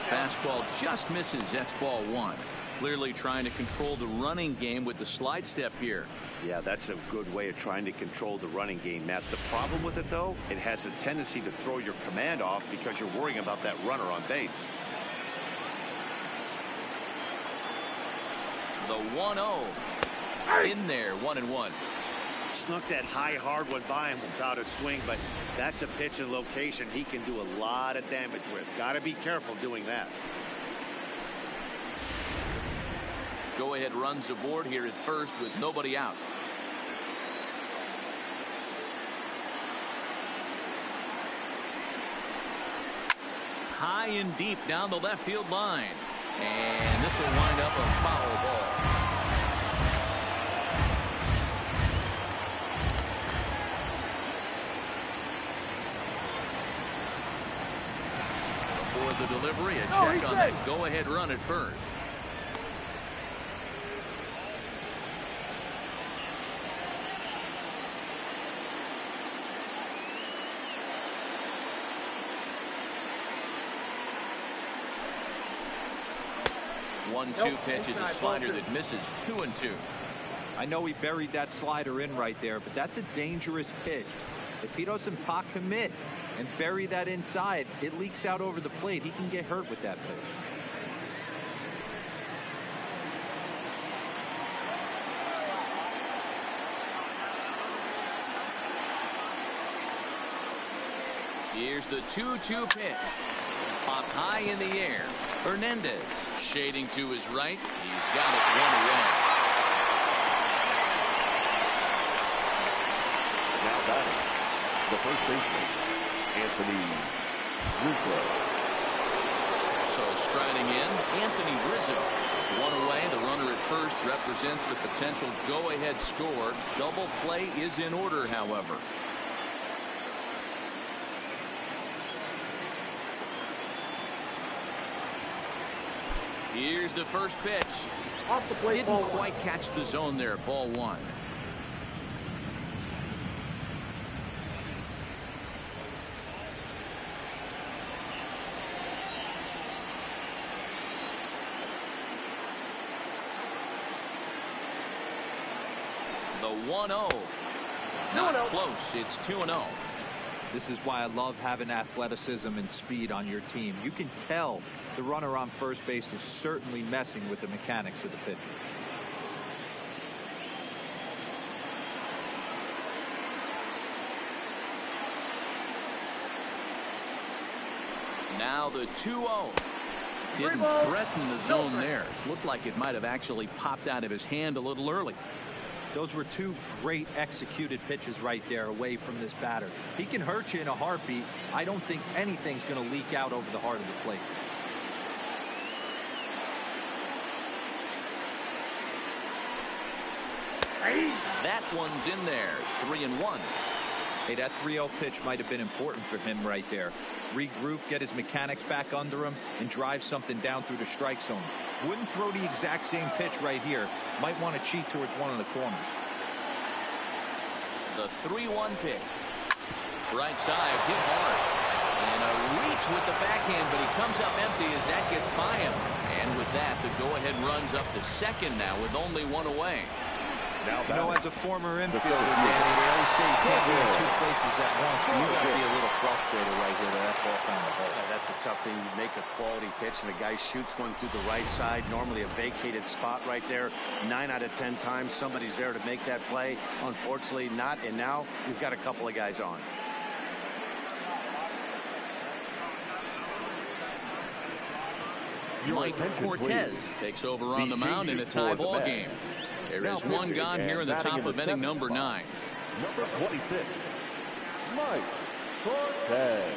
Speaker 1: Fastball just misses. That's ball 1. Clearly trying to control the running game with the slide step here.
Speaker 2: Yeah, that's a good way of trying to control the running game, Matt. The problem with it, though, it has a tendency to throw your command off because you're worrying about that runner on base.
Speaker 1: The 1-0. In there, 1-1.
Speaker 2: Snuck that high hard one by him without a swing, but that's a pitch and location he can do a lot of damage with. Got to be careful doing that.
Speaker 1: Go ahead runs aboard here at first with nobody out. High and deep down the left field line, and this will wind up a foul ball. For the delivery, a check on that go-ahead run at first. One-two pitch is a slider that misses 2-2.
Speaker 4: I know he buried that slider in right there, but that's a dangerous pitch. If he doesn't pot commit and bury that inside, it leaks out over the plate. He can get hurt with that pitch.
Speaker 1: Here's the 2-2 pitch. Popped high in the air. Hernandez shading to his right. He's got it one away.
Speaker 3: Now batting, the first baseman, Anthony Rizzo.
Speaker 1: So striding in, Anthony Rizzo. It's one away. The runner at first represents the potential go-ahead score. Double play is in order, however. Here's the first pitch.
Speaker 5: Off the plate.
Speaker 1: Didn't quite catch the zone there. Ball 1. The 1-0. Not close. It's 2-0.
Speaker 4: This is why I love having athleticism and speed on your team. You can tell the runner on first base is certainly messing with the mechanics of the pitcher.
Speaker 1: Now the 2-0. Didn't threaten the zone there. Looked like it might have actually popped out of his hand a little early.
Speaker 4: Those were two great executed pitches right there away from this batter. He can hurt you in a heartbeat. I don't think anything's going to leak out over the heart of the plate.
Speaker 1: That one's in there. 3-1.
Speaker 4: Hey, that 3-0 pitch might have been important for him right there. Regroup, get his mechanics back under him, and drive something down through the strike zone. Wouldn't throw the exact same pitch right here. Might want to cheat towards one of the corners.
Speaker 1: The 3-1 pitch. Right side, hit hard. And a reach with the backhand, but he comes up empty as that gets by him. And with that, the go-ahead runs up to second now with only one away.
Speaker 3: Now
Speaker 4: You know, as a former infielder,
Speaker 3: Phillies.
Speaker 4: Danny, they always say you can't be in two places at once, but you got to be a little frustrated right here that ball found the hole.
Speaker 2: Yeah, that's a tough thing. You make a quality pitch and the guy shoots one through the right side, normally a vacated spot right there. 9 out of 10 times somebody's there to make that play. Unfortunately not, and now we've got a couple of guys on.
Speaker 1: Mike Cortez takes over on the mound in a tie ball game. There is one gone here in the top of inning number 9.
Speaker 3: Number 26, Mike Cortez.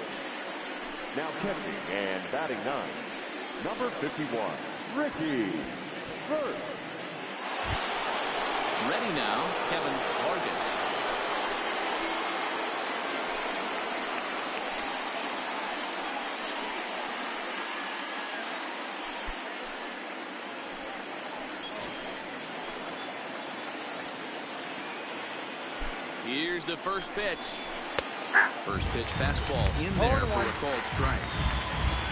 Speaker 3: Now catching and batting ninth, number 51, Ricky Burt.
Speaker 1: Ready now, Kevin Morgan. Here's the first pitch. First pitch fastball in there for a called strike.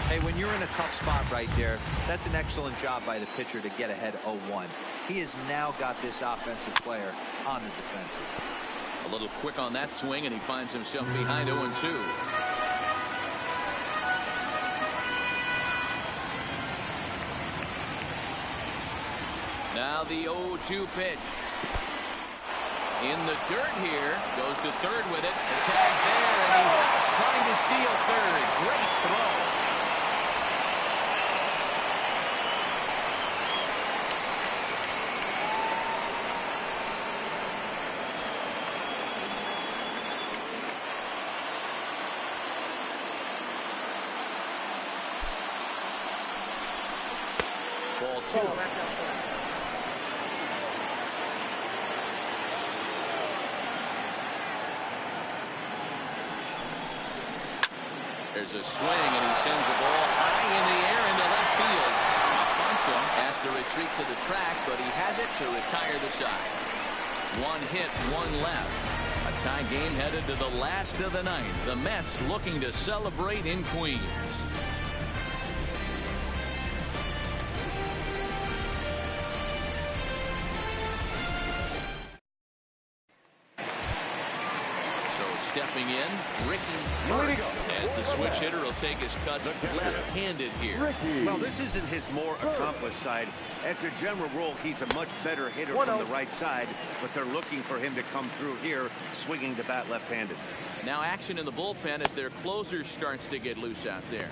Speaker 4: Hey, when you're in a tough spot right there, that's an excellent job by the pitcher to get ahead 0-1. He has now got this offensive player on the defensive.
Speaker 1: A little quick on that swing, and he finds himself behind 0-2. Now the 0-2 pitch. In the dirt here, goes to third with it. The tag's there, and he's trying to steal third. Great throw. Ball two. There's a swing, and he sends the ball high in the air into left field. Alfonso has to retreat to the track, but he has it to retire the side. One hit, one left. A tie game headed to the last of the ninth. The Mets looking to celebrate in Queens. Stepping in, Ricky Burt, as the switch hitter will take his cuts left-handed here.
Speaker 2: Well, this isn't his more accomplished side. As a general rule, he's a much better hitter from the right side, but they're looking for him to come through here, swinging the bat left-handed.
Speaker 1: Now action in the bullpen as their closer starts to get loose out there.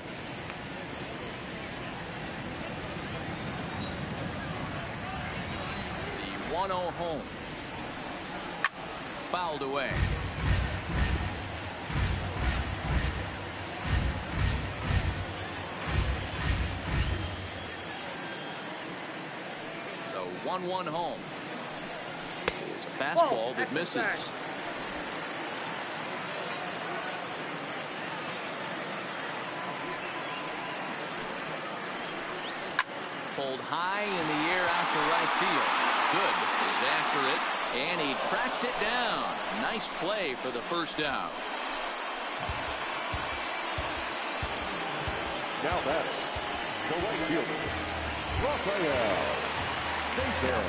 Speaker 1: The 1-0 home. Fouled away. The 1-1 home. It's a fastball that misses. Pulled high in the air out to right field. Good is after it, and he tracks it down. Nice play for the first out.
Speaker 3: Now batting, the right fielder, Raphael.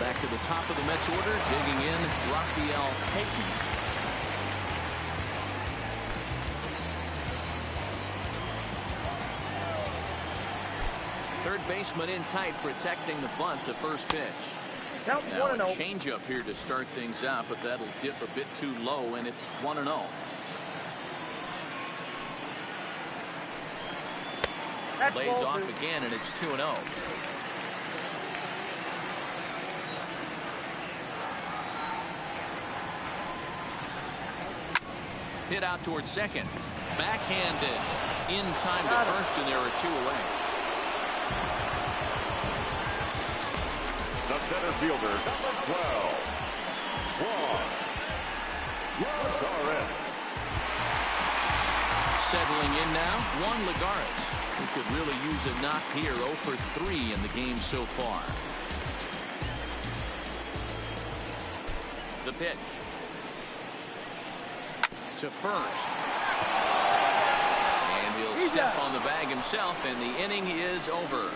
Speaker 1: Back to the top of the Mets order, digging in, Raphael Payton. Third baseman in tight, protecting the bunt, the first pitch. Now a changeup here to start things out, but that'll dip a bit too low, and it's 1-0. Lays off again, and it's 2-0. Hit out towards second. Backhanded in time to first, and there are two away.
Speaker 3: The center fielder, number 12, Juan Lagares.
Speaker 1: Settling in now, Juan Lagares, who could really use a knock here. 0 for 3 in the game so far. The pitch to first, and he'll step on the bag himself, and the inning is over.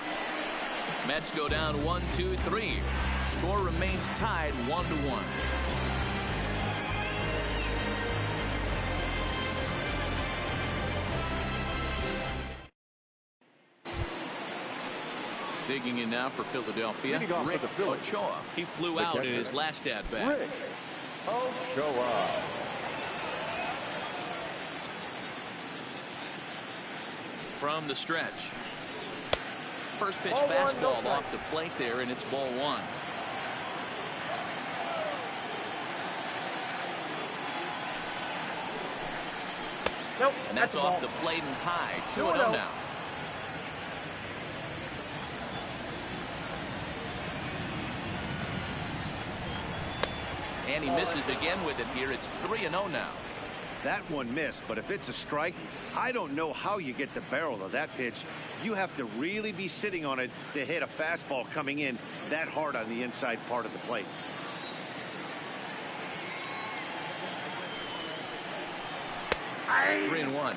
Speaker 1: Mets go down 1-2-3. Score remains tied 1-1. Digging in now for Philadelphia, Rick Ochoa. He flew out in his last at-bat.
Speaker 3: Rick Ochoa.
Speaker 1: From the stretch. First pitch fastball off the plate there, and it's ball one.
Speaker 5: Nope.
Speaker 1: And that's
Speaker 5: a
Speaker 1: off
Speaker 5: ball.
Speaker 1: the plate and high.
Speaker 5: 2-0
Speaker 1: 2-0 now. And he misses again with it here. It's 3-0 now.
Speaker 2: That one missed, but if it's a strike, I don't know how you get the barrel of that pitch. You have to really be sitting on it to hit a fastball coming in that hard on the inside part of the plate.
Speaker 1: Three and one.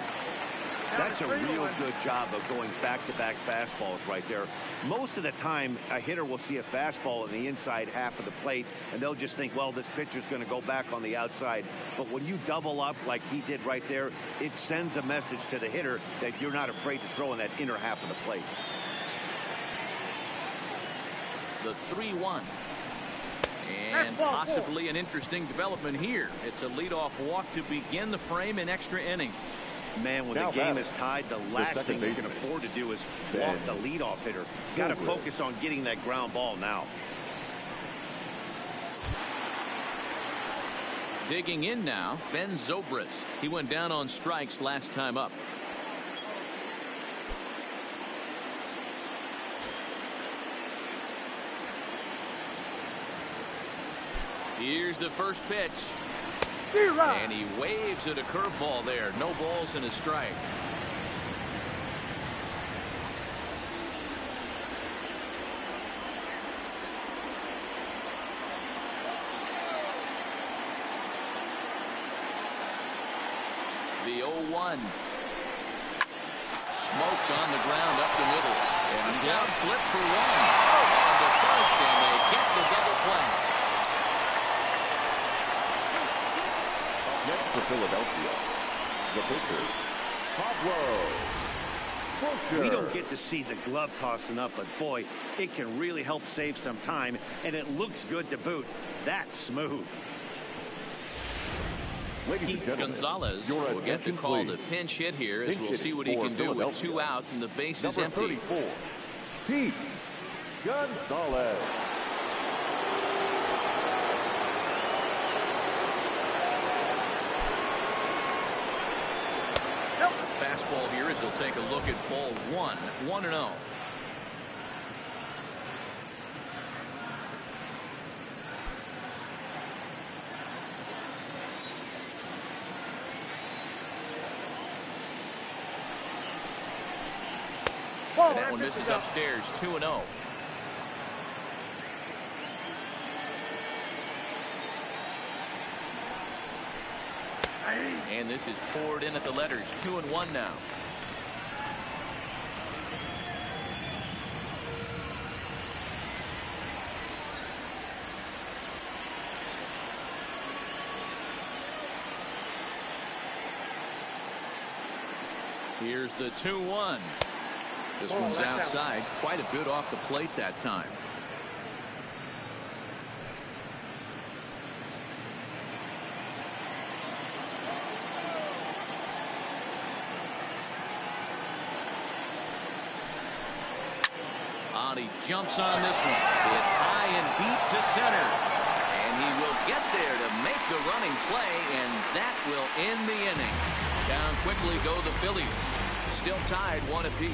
Speaker 2: That's a real good job of going back-to-back fastballs right there. Most of the time, a hitter will see a fastball in the inside half of the plate, and they'll just think, well, this pitcher's going to go back on the outside. But when you double up like he did right there, it sends a message to the hitter that you're not afraid to throw in that inner half of the plate.
Speaker 1: The 3-1. And possibly an interesting development here. It's a leadoff walk to begin the frame in extra innings.
Speaker 2: Man, when the game is tied, the last thing you can afford to do is walk the leadoff hitter. Got to focus on getting that ground ball now.
Speaker 1: Digging in now, Ben Zobrist. He went down on strikes last time up. Here's the first pitch. And he waves at a curveball there. No balls and a strike. The 0-1. Smoked on the ground up the middle. And down flip for one. On the first, and they get the double play.
Speaker 3: Next for Philadelphia, the pitcher, Pablo Busher.
Speaker 2: We don't get to see the glove toss enough, but boy, it can really help save some time, and it looks good to boot. That's smooth.
Speaker 3: Ladies and gentlemen,
Speaker 1: Gonzalez
Speaker 3: your
Speaker 1: will get the
Speaker 3: attention,
Speaker 1: call
Speaker 3: please.
Speaker 1: to pinch hit here as
Speaker 3: Pinch
Speaker 1: we'll see what he
Speaker 3: hitting
Speaker 1: can
Speaker 3: for
Speaker 1: do with
Speaker 3: Philadelphia.
Speaker 1: 2 out and the base is
Speaker 3: Number
Speaker 1: empty.
Speaker 3: 34, Pete Gonzalez.
Speaker 1: Fastball here as he'll take a look at ball 1. 1-0. And that one misses upstairs. 2-0. And this is poured in at the letters. 2-1 now. Here's the 2-1. This one's outside. Quite a bit off the plate that time. He jumps on this one. It's high and deep to center. And he will get there to make the running play, and that will end the inning. Down quickly go the Phillies. Still tied 1 apiece.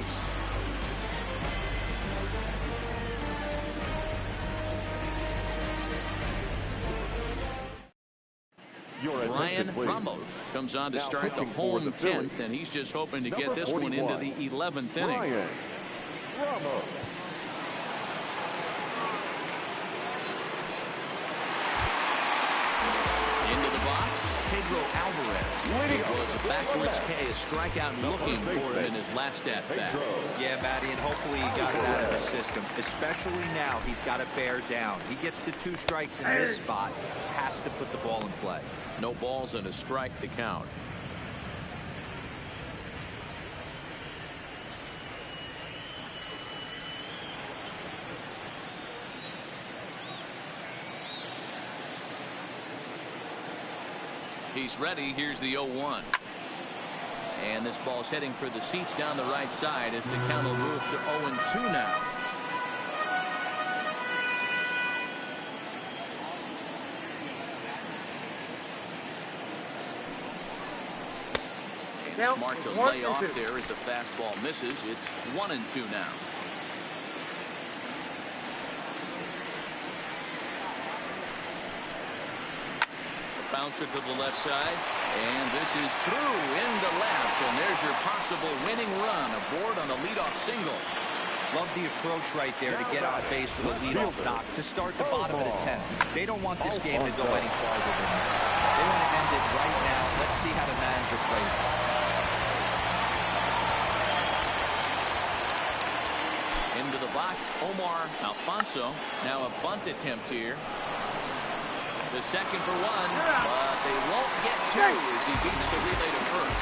Speaker 1: Ryan Ramos comes on to start the home 10th, and he's just hoping to get this one into the 11th inning.
Speaker 3: Ryan Ramos.
Speaker 1: Into the box, Pedro Alvarez. It was a backwards K, a strikeout looking for him in his last at-bat.
Speaker 4: Yeah, Matty, and hopefully he got it out of the system. Especially now, he's got to bear down. He gets the 2 strikes in this spot. Has to put the ball in play.
Speaker 1: No balls and a strike to count. He's ready. Here's the 0-1. And this ball's heading for the seats down the right side as the count will move to 0-2 now.
Speaker 5: Count
Speaker 1: Smart to
Speaker 5: is 1
Speaker 1: lay
Speaker 5: and
Speaker 1: off
Speaker 5: 2.
Speaker 1: there as the fastball misses. It's 1-2 now. Bouncer to the left side, and this is through into left, and there's your possible winning run aboard on a leadoff single.
Speaker 4: Love the approach right there to get on base with a leadoff knock to start the bottom of the 10th. They don't want this game to go any farther than this. They want to end it right now. Let's see how the manager plays.
Speaker 1: Into the box, Omar Alfonso. Now a bunt attempt here. The second for one, but they won't get two as he beats the relay to first.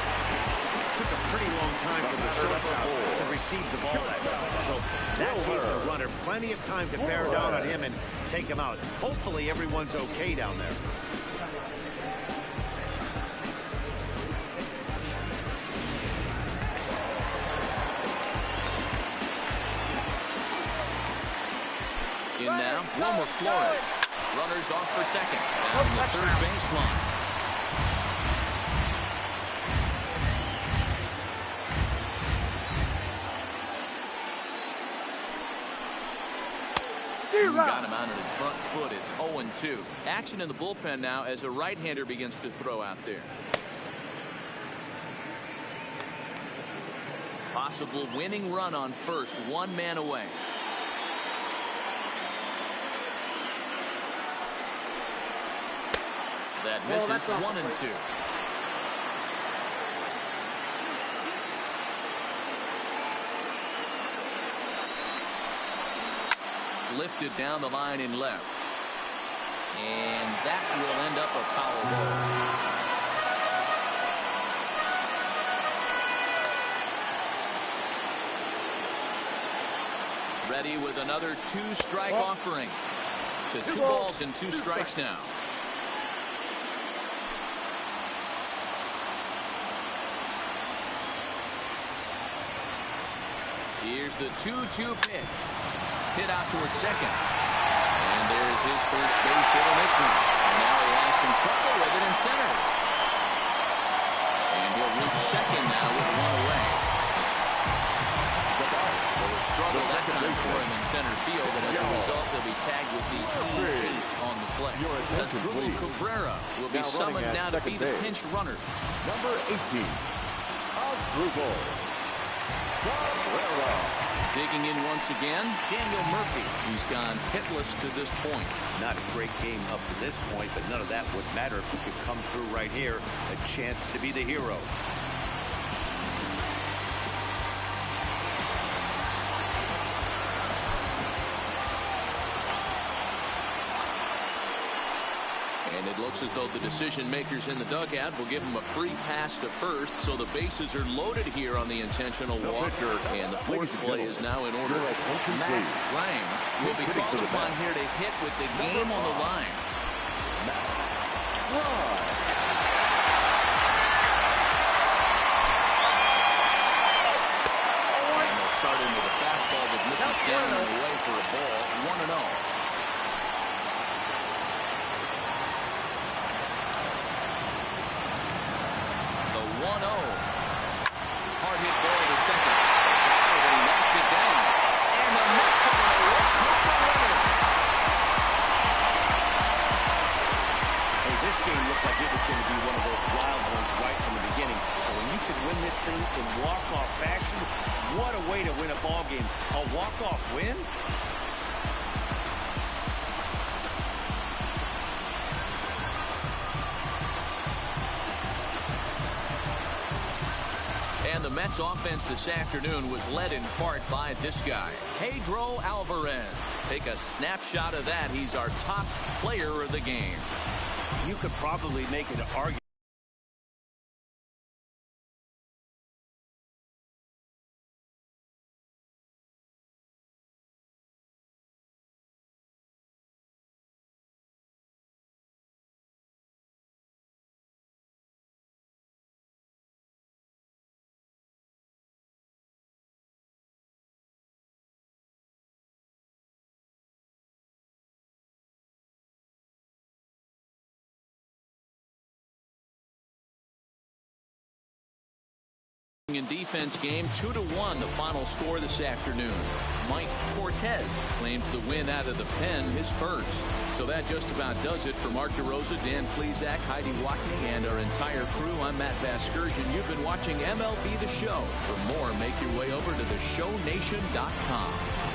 Speaker 2: Took a pretty long time for the shortstop to receive the ball that time. So that gave the runner plenty of time to bear down on him and take him out. Hopefully everyone's okay down there.
Speaker 1: In now, Wilmer Flores. Runners off for second. Down the third baseline. Got him out on his front foot. It's 0-2. Action in the bullpen now as a right-hander begins to throw out there. Possible winning run on first. One man away. That misses 1-2. Lifted down the line in left. And that will end up a foul ball. Ready with another 2-strike offering. To 2 balls and 2 strikes now. Here's the 2-2 pitch. Hit out towards second. And there's his first base hit on this one. And now he has some trouble with it in center. And he'll reach second now with 1 away. There was struggle that time for him in center field, and as a result, they'll be tagged with the E8 on the play. Asdrubal Cabrera will be summoned now to be the pinch runner.
Speaker 3: Number 18, Asdrubal Cabrera.
Speaker 1: Digging in once again, Daniel Murphy. He's gone hitless to this point.
Speaker 2: Not a great game up to this point, but none of that would matter if he could come through right here. A chance to be the hero.
Speaker 1: And it looks as though the decision makers in the dugout will give him a free pass to first, so the bases are loaded here on the intentional walk, and the force play is now in order. Matt Ryan will be called upon here to hit with the game on the line. And they'll start in with a fastball that misses down and away for a ball. 1-0. Hard hit ball to second. And he knocks it down. And the Mets are going to walk off the runner.
Speaker 2: Hey, this game looked like it was going to be one of those wild ones right from the beginning. So when you can win this thing in walk-off fashion, what a way to win a ball game. A walk-off win?
Speaker 1: And the Mets offense this afternoon was led in part by this guy, Pedro Alvarez. Take a snapshot of that. He's our top player of the game.
Speaker 2: You could probably make an argument.
Speaker 1: and defense game, 2-1 the final score this afternoon. Mike Cortez claims the win out of the pen, his first. So that just about does it for Mark DeRosa, Dan Plesac, Heidi Wackney, and our entire crew. I'm Matt Vasgersian. You've been watching MLB The Show. For more, make your way over to theshownation.com.